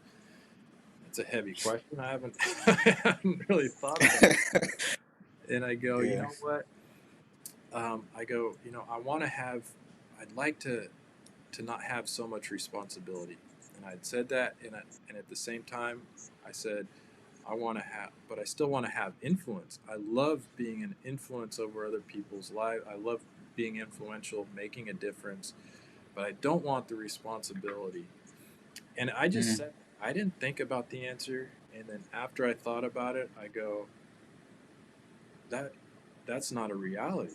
that's a heavy question. I haven't I haven't really thought about it." And I go, "You Yeah. know what? I go, I want to have. I'd like to not have so much responsibility." And I'd said that, and at the same time, I said, "I want to have, but I still want to have influence. I love being an influence over other people's lives. I love being influential, making a difference, but I don't want the responsibility." And I just Hmm. said, I didn't think about the answer, and then after I thought about it, I go, that that's not a reality.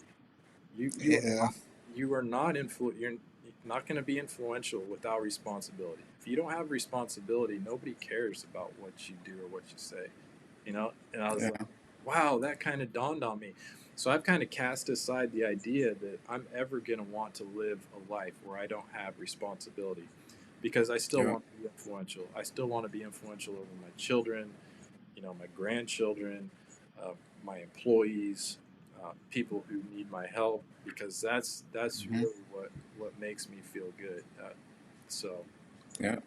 You are Yeah. not you're not going to be influential without responsibility. If you don't have responsibility, nobody cares about what you do or what you say. And I was like, Yeah. wow, that kind of dawned on me. So I've kind of cast aside the idea that I'm ever going to want to live a life where I don't have responsibility, because I still Yeah. want to be influential. I still want to be influential over my children, my grandchildren, uh, my employees, people who need my help, because that's Hmm. really what makes me feel good. So Yeah.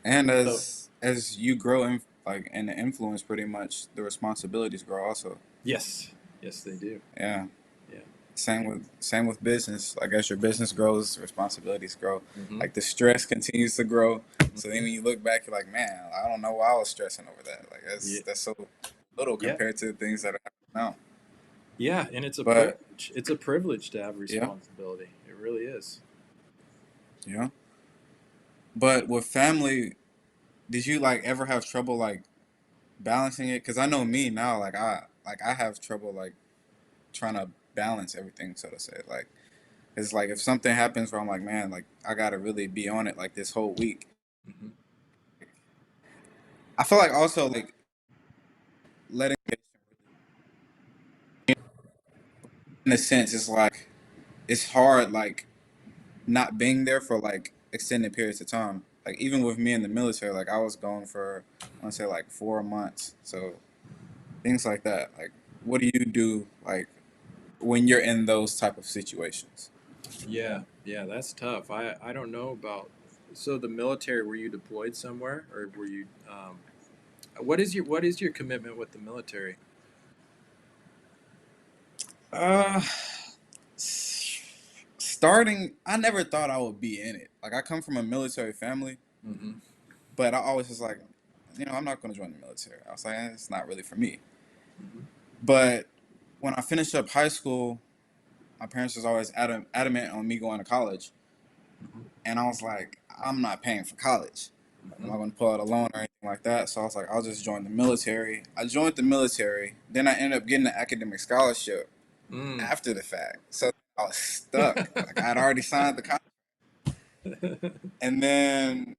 And so as you grow in like in the influence, pretty much the responsibilities grow also. yes, yes, they do. Yeah. Yeah. Same with business. Like as your business grows, responsibilities grow. Mm-hmm. Like the stress continues to grow. So then Mm-hmm. when you look back, you're like, man, I don't know why I was stressing over that. Like Yeah. that's so little Yeah. compared to the things that are happening now. Yeah. And it's a But privilege. It's a privilege to have yeah, responsibility. It really is. yeah. But with family, did you like ever have trouble like balancing it? Because I know me now, like I have trouble like trying to balance everything, so to say. Like it's like if something happens where I'm like, man, like I gotta really be on it like this whole week. Mm-hmm. I feel like also like letting in a sense it's like it's hard like not being there for like extended periods of time. Like even with me in the military, like I was gone for I want to say like 4 months. So things like that. Like what do you do like when you're in those type of situations? Yeah. Yeah. That's tough. I don't know about. So the military, were you deployed somewhere, or were you? What is your commitment with the military? Uh Starting I never thought I would be in it. Like I come from a military family, Mm-hmm. but I always was like, I'm not going to join the military. I was like, it's not really for me. Mm-hmm. But when I finished up high school, my parents was always adamant on me going to college, Mm-hmm. and I was like, I'm not paying for college. Like, I'm Mm-hmm. not going to pull out a loan or anything like that. So I was like, I'll just join the military. I joined the military. Then I ended up getting an academic scholarship Mm. after the fact. So I was stuck. Like I had already signed the contract, and then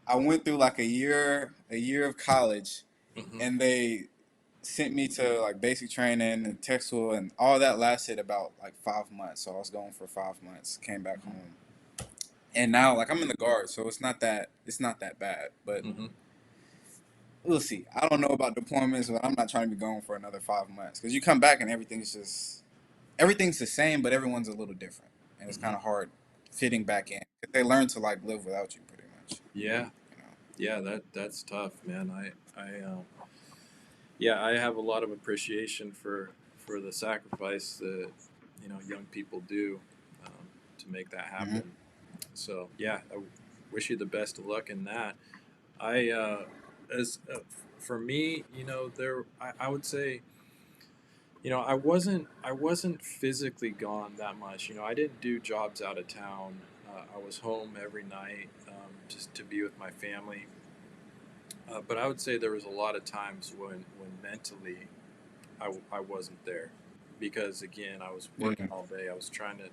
I went through like a year of college, Mm-hmm. and they sent me to like basic training and tech school, and all that lasted about like 5 months. So I was going for 5 months, came back home, and now like I'm in the guard, so it's not that bad. But Mm-hmm. we'll see. I don't know about deployments, but I'm not trying to be going for another 5 months because you come back and everything's the same, but everyone's a little different, and it's Mm-hmm. kind of hard fitting back in. 'Cause they learn to like live without you, pretty much. Yeah, You know. yeah, that's tough, man. Yeah, I have a lot of appreciation for the sacrifice that young people do to make that Hmm. happen. So yeah, I wish you the best of luck in that. I as For me, I would say, I wasn't physically gone that much. I didn't do jobs out of town. I was home every night, just to be with my family. But I would say there was a lot of times when mentally I wasn't there, because again I was Yeah. working all day. I was trying to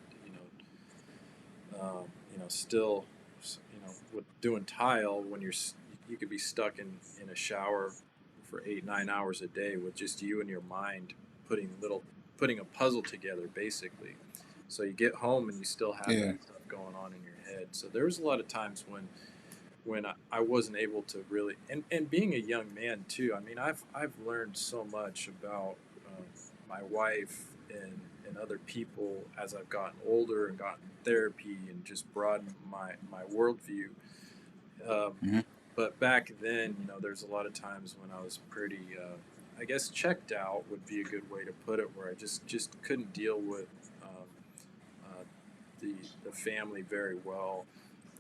still with doing tile, when you could be stuck in a shower for 8 9 hours a day with just you and your mind putting a puzzle together, basically. So you get home and you still have Yeah. that stuff going on in your head. So there was a lot of times when I wasn't able to really, and being a young man too. I mean, I've learned so much about my wife and other people as I've gotten older and gotten therapy and just broadened my worldview. Um, Hmm. but back then, there's a lot of times when I was pretty, I guess, checked out would be a good way to put it, where I just couldn't deal with um, uh, the family very well.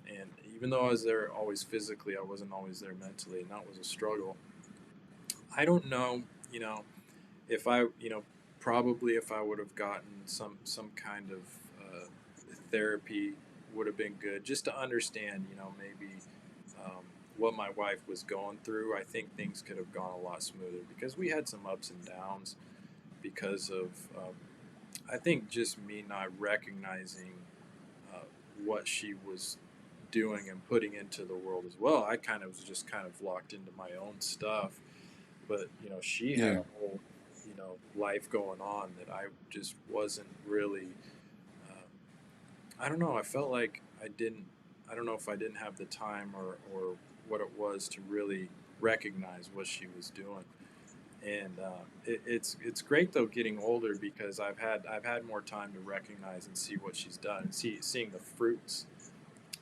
And even though I was there always physically, I wasn't always there mentally, and that was a struggle. I don't know, you know, if I, probably if I would have gotten some kind of therapy would have been good, just to understand, maybe what my wife was going through. I think things could have gone a lot smoother because we had some ups and downs because of, I think, just me not recognizing uh, what she was doing and putting into the world as well. I kind of was just kind of locked into my own stuff, but she had Yeah. a whole life going on that I just wasn't really. I don't know. I felt like I didn't. I don't know if I didn't have the time or what it was to really recognize what she was doing. And it's great though getting older, because I've had more time to recognize and see what she's done, and seeing the fruits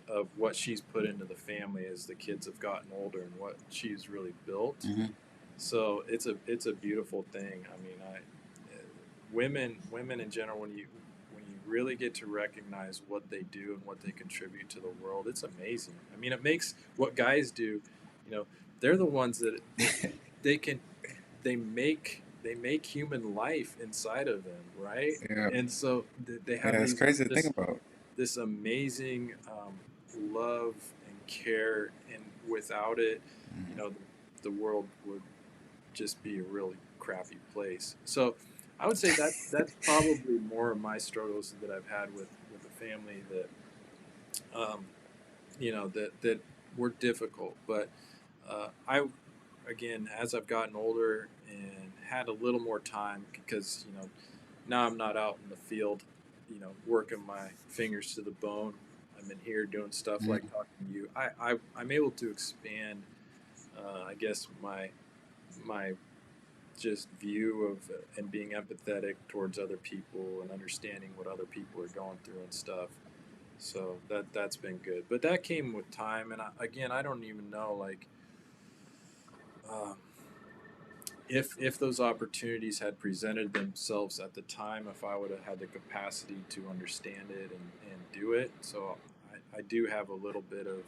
of what she's put into the family as the kids have gotten older and what she's really built. Hmm. So it's a beautiful thing. I mean, women in general, when you really get to recognize what they do and what they contribute to the world, it's amazing. I mean, it makes what guys do, you know, they're the ones that they can they make human life inside of them, right? Yeah. And so they have Yeah. It's these crazy to think this about. this amazing love and care, and without it, you Hmm. know, the world would just be a really crappy place. So I would say that's probably more of my struggles that I've had with the family, that um, that were difficult. But I again, as I've gotten older and had a little more time, because now I'm not out in the field, working my fingers to the bone. I'm in here doing stuff like Hmm. talking to you. I'm able to expand, I guess, my just view of and being empathetic towards other people and understanding what other people are going through and stuff. So that's been good. But that came with time, and again, I don't even know, like, um, if those opportunities had presented themselves at the time, if I would have had the capacity to understand it and do it. So I do have a little bit of,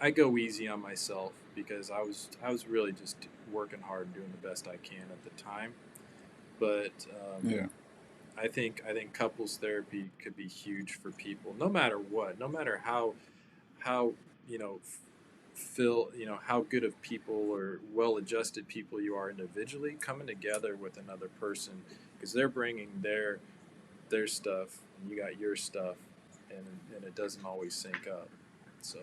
I go easy on myself, because I was really just working hard, doing the best I can at the time. But Yeah. I think couples therapy could be huge for people, no matter what, no matter how you know feel how good of people or well-adjusted people you are individually, coming together with another person, because they're bringing their stuff and you got your stuff, and it doesn't always sync up. So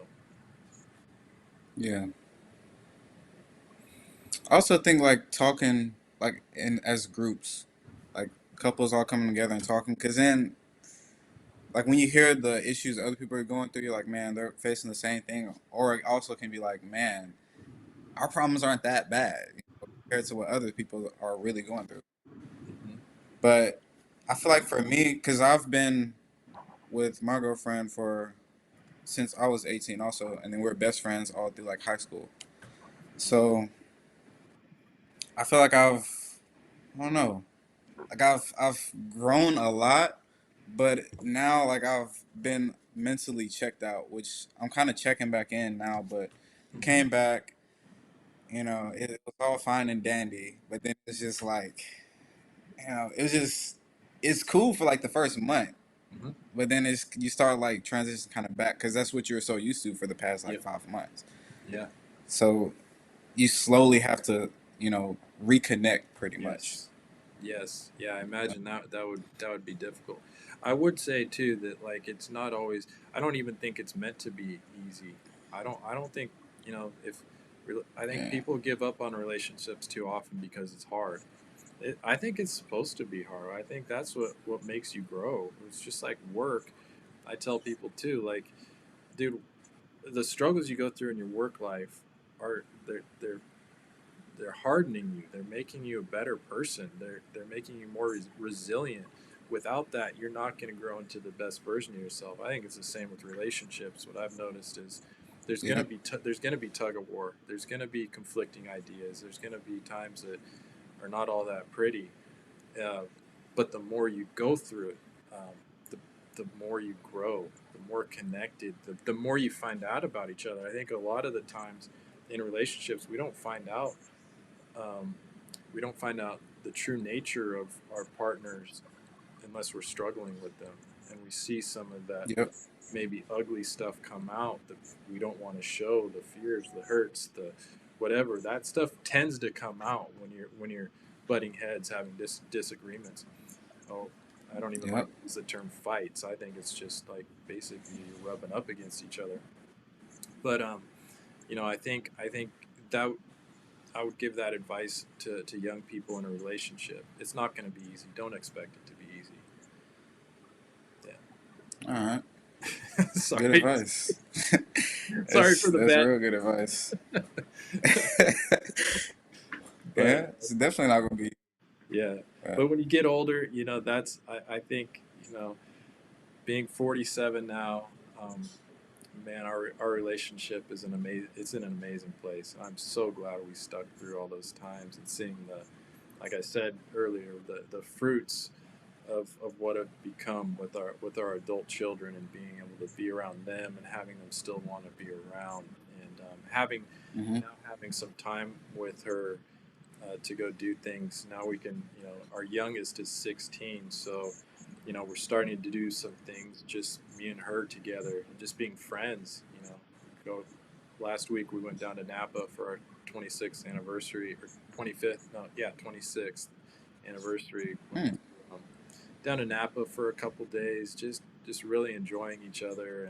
Yeah. I also think like talking like in as groups, like couples all coming together and talking, because then like when you hear the issues other people are going through, you're like, man, they're facing the same thing. Or it also can be like, man, our problems aren't that bad, compared to what other people are really going through. Hmm. But I feel like for me, because I've been with my girlfriend for since I was 18 also, and then we're best friends all through like high school. So I feel like I don't know, like I've grown a lot, but now like I've been mentally checked out, which I'm kind of checking back in now. But Hmm. came back, it was all fine and dandy, but then it's just like, it was just it's cool for like the first month, Hmm. but then it's you start like transition kind of back because that's what you were so used to for the past like Yep. 5 months. Yeah. So you slowly have to, reconnect pretty much. Yes. Yes. Yeah. I imagine that would be difficult. I would say too that like it's not always. I don't even think it's meant to be easy. I don't think if. I think Yeah. people give up on relationships too often because it's hard. I think it's supposed to be hard. I think that's what makes you grow. It's just like work. I tell people too, like, dude, the struggles you go through in your work life are they're hardening you. They're making you a better person. They're making you more resilient. Without that, you're not going to grow into the best version of yourself. I think it's the same with relationships. What I've noticed is Yep. there's going to be tug of war. There's going to be conflicting ideas. There's going to be times that are not all that pretty. Uh, but the more you go through it, the more you grow, the more connected, the more you find out about each other. I think a lot of the times in relationships, um, we don't find out the true nature of our partners unless we're struggling with them, and we see some of that Yep. maybe ugly stuff come out that we don't want to show, the fears, the hurts, the whatever. That stuff tends to come out when you're butting heads, having disagreements. Oh, I don't even like Yep. to use the term fights. I think it's just like basically you're rubbing up against each other. But I think that I would give that advice to young people in a relationship. It's not going to be easy. Don't expect it to be easy. All right. Yeah. Good sorry, advice. sorry That's for the that's bad. real good advice. But Yeah, it's definitely not gonna be. yeah, Uh, but when you get older, that's I think being 47 now, um, man, our relationship is an amazing. It's in an amazing place. I'm so glad we stuck through all those times and seeing like I said earlier, the fruits of what have become with our adult children and being able to be around them and having them still want to be around and hmm having some time with her to go do things. Now we can, our youngest is 16, so we're starting to do some things, just me and her together, and just being friends. Go last week we went down to Napa for our 26th anniversary or 25th, no, yeah, 26th anniversary. Went Hmm. um, down to Napa for a couple days, just really enjoying each other,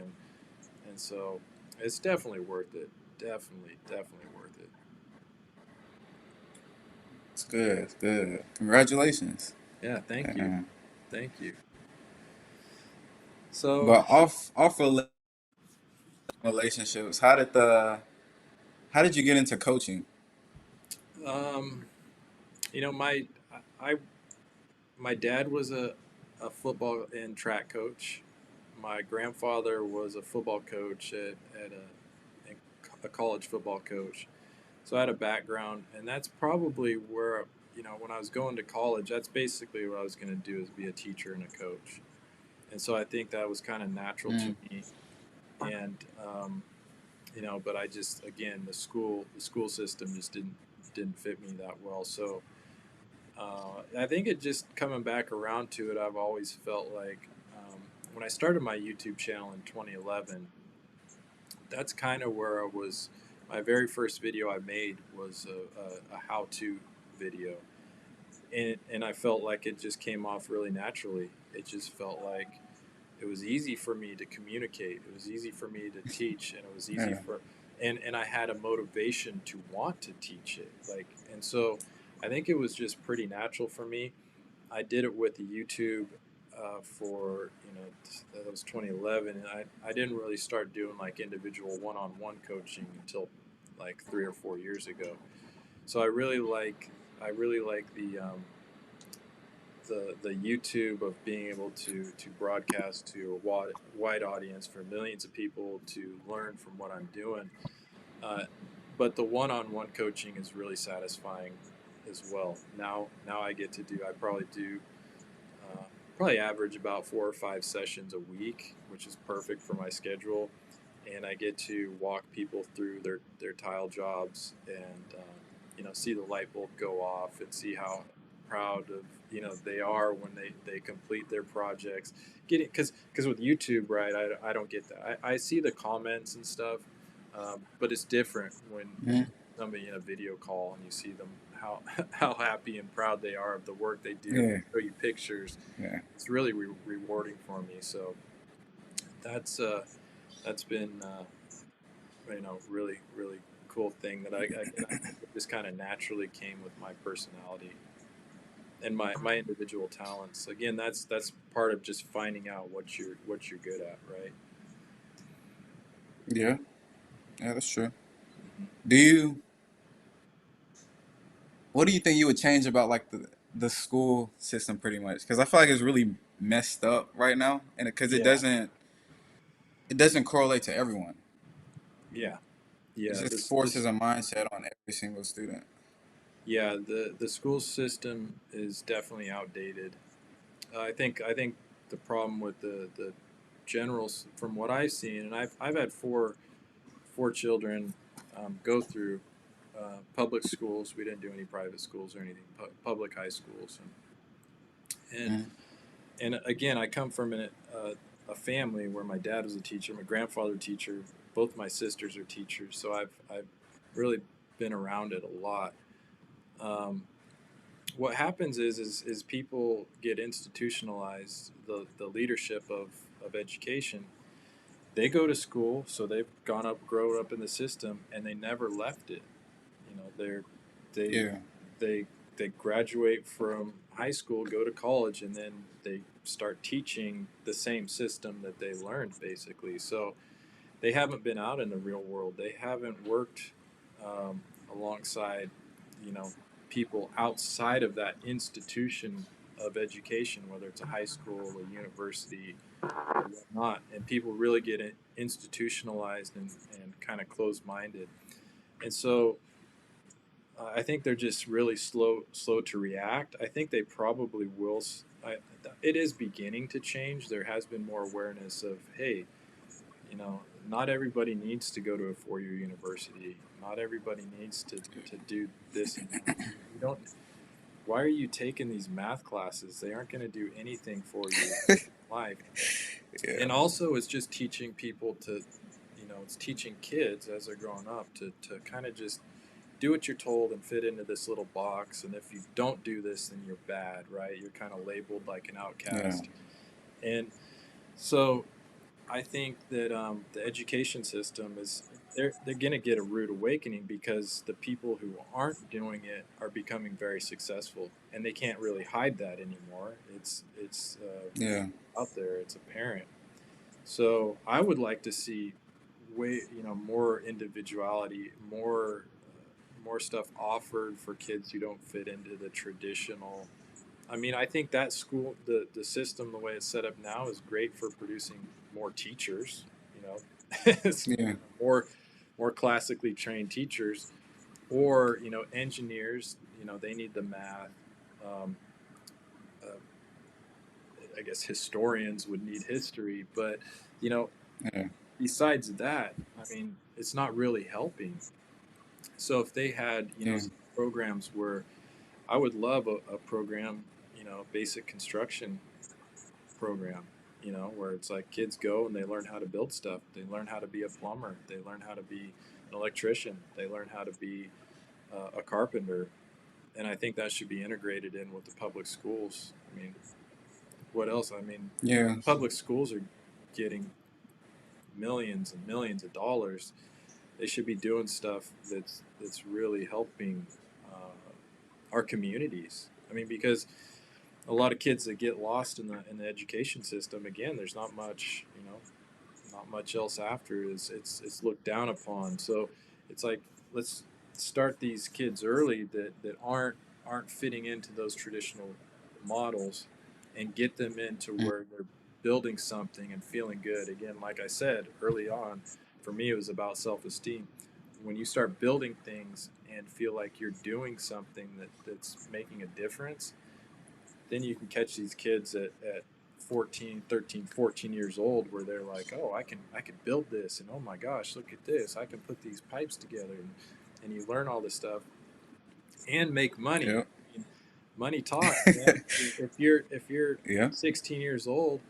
and so it's definitely worth it. Definitely worth it. It's good. It's good. Congratulations. Yeah, thank you. Uh, Thank you. So, but off relationships, how did you get into coaching? um, my I my dad was a football and track coach. My grandfather was a football coach a college football coach. So I had a background, and that's probably where when I was going to college, that's basically what I was going to do is be a teacher and a coach. And so I think that was kind of natural to Mm. me. And but I just again the school system just didn't fit me that well. So I think it just coming back around to it, I've always felt like when I started my YouTube channel in 2011, that's kind of where I was. My very first video I made was a how-to video, and I felt like it just came off really naturally. It just felt like it was easy for me to communicate. It was easy for me to teach, and it was easy Yeah. for, and I had a motivation to want to teach it. Like, and so I think it was just pretty natural for me. I did it with the YouTube for, that was 2011, and I didn't really start doing like individual one-on-one coaching until like 3 or 4 years ago. So I really like the YouTube of being able to broadcast to a wide audience for millions of people to learn from what I'm doing. Uh, but the one-on-one coaching is really satisfying as well. Now I get to do. I probably do uh, probably average about 4 or 5 sessions a week, which is perfect for my schedule. And I get to walk people through their tile jobs and see the light bulb go off and see how proud of they are when they complete their projects. Getting because with YouTube, right? I don't get that. I see the comments and stuff, but it's different when Mhm. somebody in a video call and you see them how how happy and proud they are of the work they do. Yeah, Show you pictures. yeah, It's really rewarding for me. So that's uh, that's been really cool thing that I just kind of naturally came with my personality and my individual talents. Again, that's part of just finding out what you're good at, right? yeah, yeah. That's true. Hmm. Do you? What do you think you would change about like the school system, pretty much? Because I feel like it's really messed up right now, and because Yeah, it doesn't correlate to everyone. yeah, It yeah. just forces a mindset on every single student. The school system is definitely outdated. I think the problem with the generals, from what I've seen, and I've had four children go through public schools. We didn't do any private schools or anything. Public high schools, and Mm, and again, I come from a family where my dad was a teacher, my grandfather a teacher, both my sisters are teachers. So I've really been around it a lot. Um, what happens is people get institutionalized. The leadership of education, they go to school, so they've grown up in the system, and they never left it. They yeah, they they graduate from high school, go to college, and then they start teaching the same system that they learned, basically. So they haven't been out in the real world. They haven't worked um, alongside, you know, people outside of that institution of education, whether it's a high school, a university, or whatnot. And people really get institutionalized and kind of closed minded. And so I think they're just really slow to react. I think they probably will. It is beginning to change. There has been more awareness of, hey, not everybody needs to go to a 4 year university. Not everybody needs to do this and that. You don't. Why are you taking these math classes? They aren't going to do anything for you in life. yeah, And also, it's just teaching people it's teaching kids as they're growing up to kind of just do what you're told and fit into this little box. And if you don't do this, then you're bad, right? You're kind of labeled like an yeah, outcast. And so I think that the education system is they're going to get a rude awakening because the people who aren't doing it are becoming very successful, and they can't really hide that anymore. It's yeah, out there. It's apparent. So I would like to see more individuality, more stuff offered for kids who don't fit into the traditional. I mean, I think that the system, the way it's set up now, is great for producing more teachers. You know, it's, yeah, more classically trained teachers, or engineers. They need the math. Um, uh, I guess historians would need history, but you know, yeah, besides that, I mean, it's not really helping. So if they had yeah, some programs where I would love a program, basic construction program, where it's like kids go and they learn how to build stuff. They learn how to be a plumber. They learn how to be an electrician. They learn how to be a carpenter. And I think that should be integrated in with the public schools. I mean, what else? I mean, yeah, public schools are getting millions and millions of dollars. They should be doing stuff that's really helping our communities. I mean, because a lot of kids that get lost in the education system, again, there's not much, not much else after. It's looked down upon. So it's like, let's start these kids early that aren't fitting into those traditional models, and get them into Mm, where they're building something and feeling good. Again, like I said early on, for me it was about self-esteem. When you start building things and feel like you're doing something that's making a difference, then you can catch these kids at 14, 13, 14 years old, where they're like, oh, I can build this, and oh my gosh, look at this, I can put these pipes together, and you learn all this stuff and make money. yeah. I mean, money talks, man. If you're Yeah, 16 years old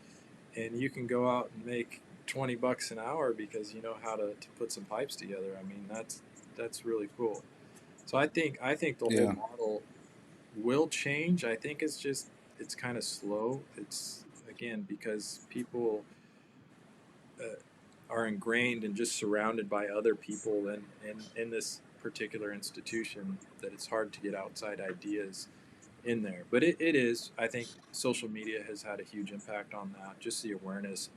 and you can go out and make $20 an hour because you know how to put some pipes together, I mean, that's really cool. So I think the whole yeah, model will change. I think it's kind of slow. It's, again, because people uh, are ingrained and just surrounded by other people in this particular institution, that it's hard to get outside ideas in there. But it is. I think social media has had a huge impact on that. Just the awareness,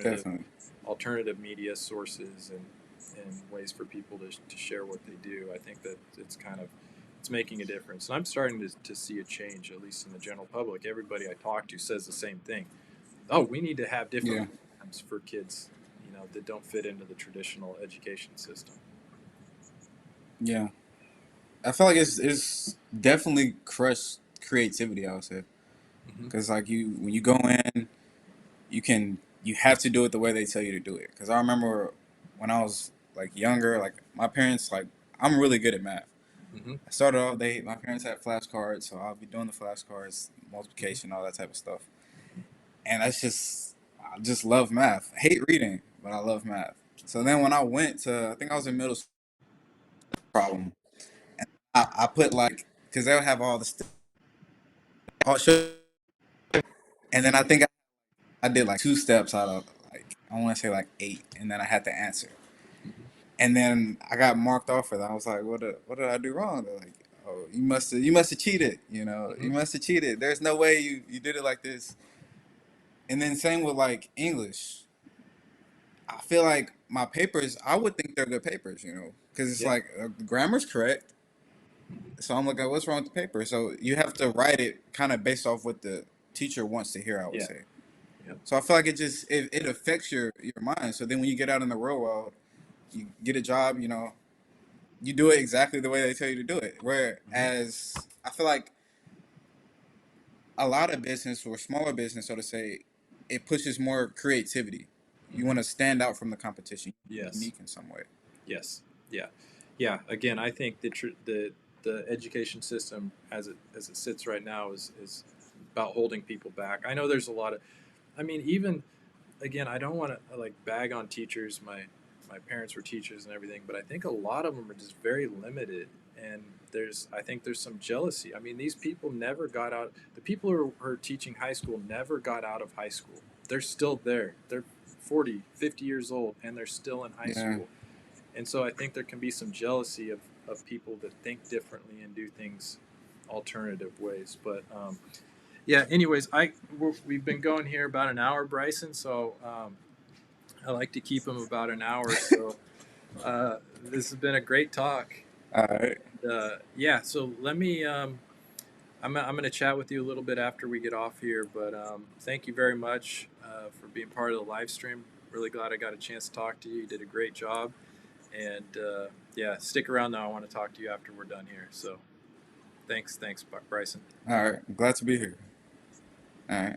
definitely. alternative media sources, and ways for people to share what they do. I think that it's making a difference. And I'm starting to see a change, at least in the general public. Everybody I talk to says the same thing. Oh, we need to have different Yeah, programs for kids, that don't fit into the traditional education system. yeah. I feel like it's definitely crushed creativity, I would say, Hmm. because like when you go in, you have to do it the way they tell you to do it. Because I remember when I was like younger, like my parents, like I'm really good at math. Hmm. I started off, my parents had flashcards, so I'll be doing the flashcards, Hmm. multiplication, all that type of stuff. And I just love math. I hate reading, but I love math. So then when I went to, I think I was in middle school, problem, and I put like, because they'll have all the stuff, all show, and then I think I did like two steps out of like, I want to say like eight, and then I had to answer. Hmm. And then I got marked off for that. I was like, what did I do wrong? They're like, oh, you must have cheated. Hmm. You must have cheated. There's no way you did it like this. And then same with like English. I feel like my papers, I would think they're good papers, because it's Yeah. like the grammar's correct. So I'm like, what's wrong with the paper? So you have to write it kind of based off what the teacher wants to hear, I would Yeah. say. Yeah. So I feel like it affects your mind. So then when you get out in the real world, you get a job, you do it exactly the way they tell you to do it. Hmm. Whereas I feel like a lot of business or smaller business, so to say, it pushes more creativity. You Hmm. want to stand out from the competition, Yes. unique in some way. Yes. Yeah. Yeah. Again, I think the education system as it sits right now is about holding people back. I know there's a lot of, I mean, even, again, I don't want to like bag on teachers. My parents were teachers and everything, but I think a lot of them are just very limited. And I think there's some jealousy. I mean, these people never got out. The people who are teaching high school never got out of high school. They're still there. They're 40, 50 years old, and they're still in high Yeah. school. And so I think there can be some jealousy of people that think differently and do things alternative ways. But yeah, anyways, we've been going here about an hour, Bryson. So I like to keep them about an hour. So this has been a great talk. All right. Yeah, so let me. I'm going to chat with you a little bit after we get off here. But thank you very much for being part of the live stream. Really glad I got a chance to talk to you. You did a great job. And yeah, stick around though. I want to talk to you after we're done here. So thanks, Bryson. All right. Glad to be here. All right.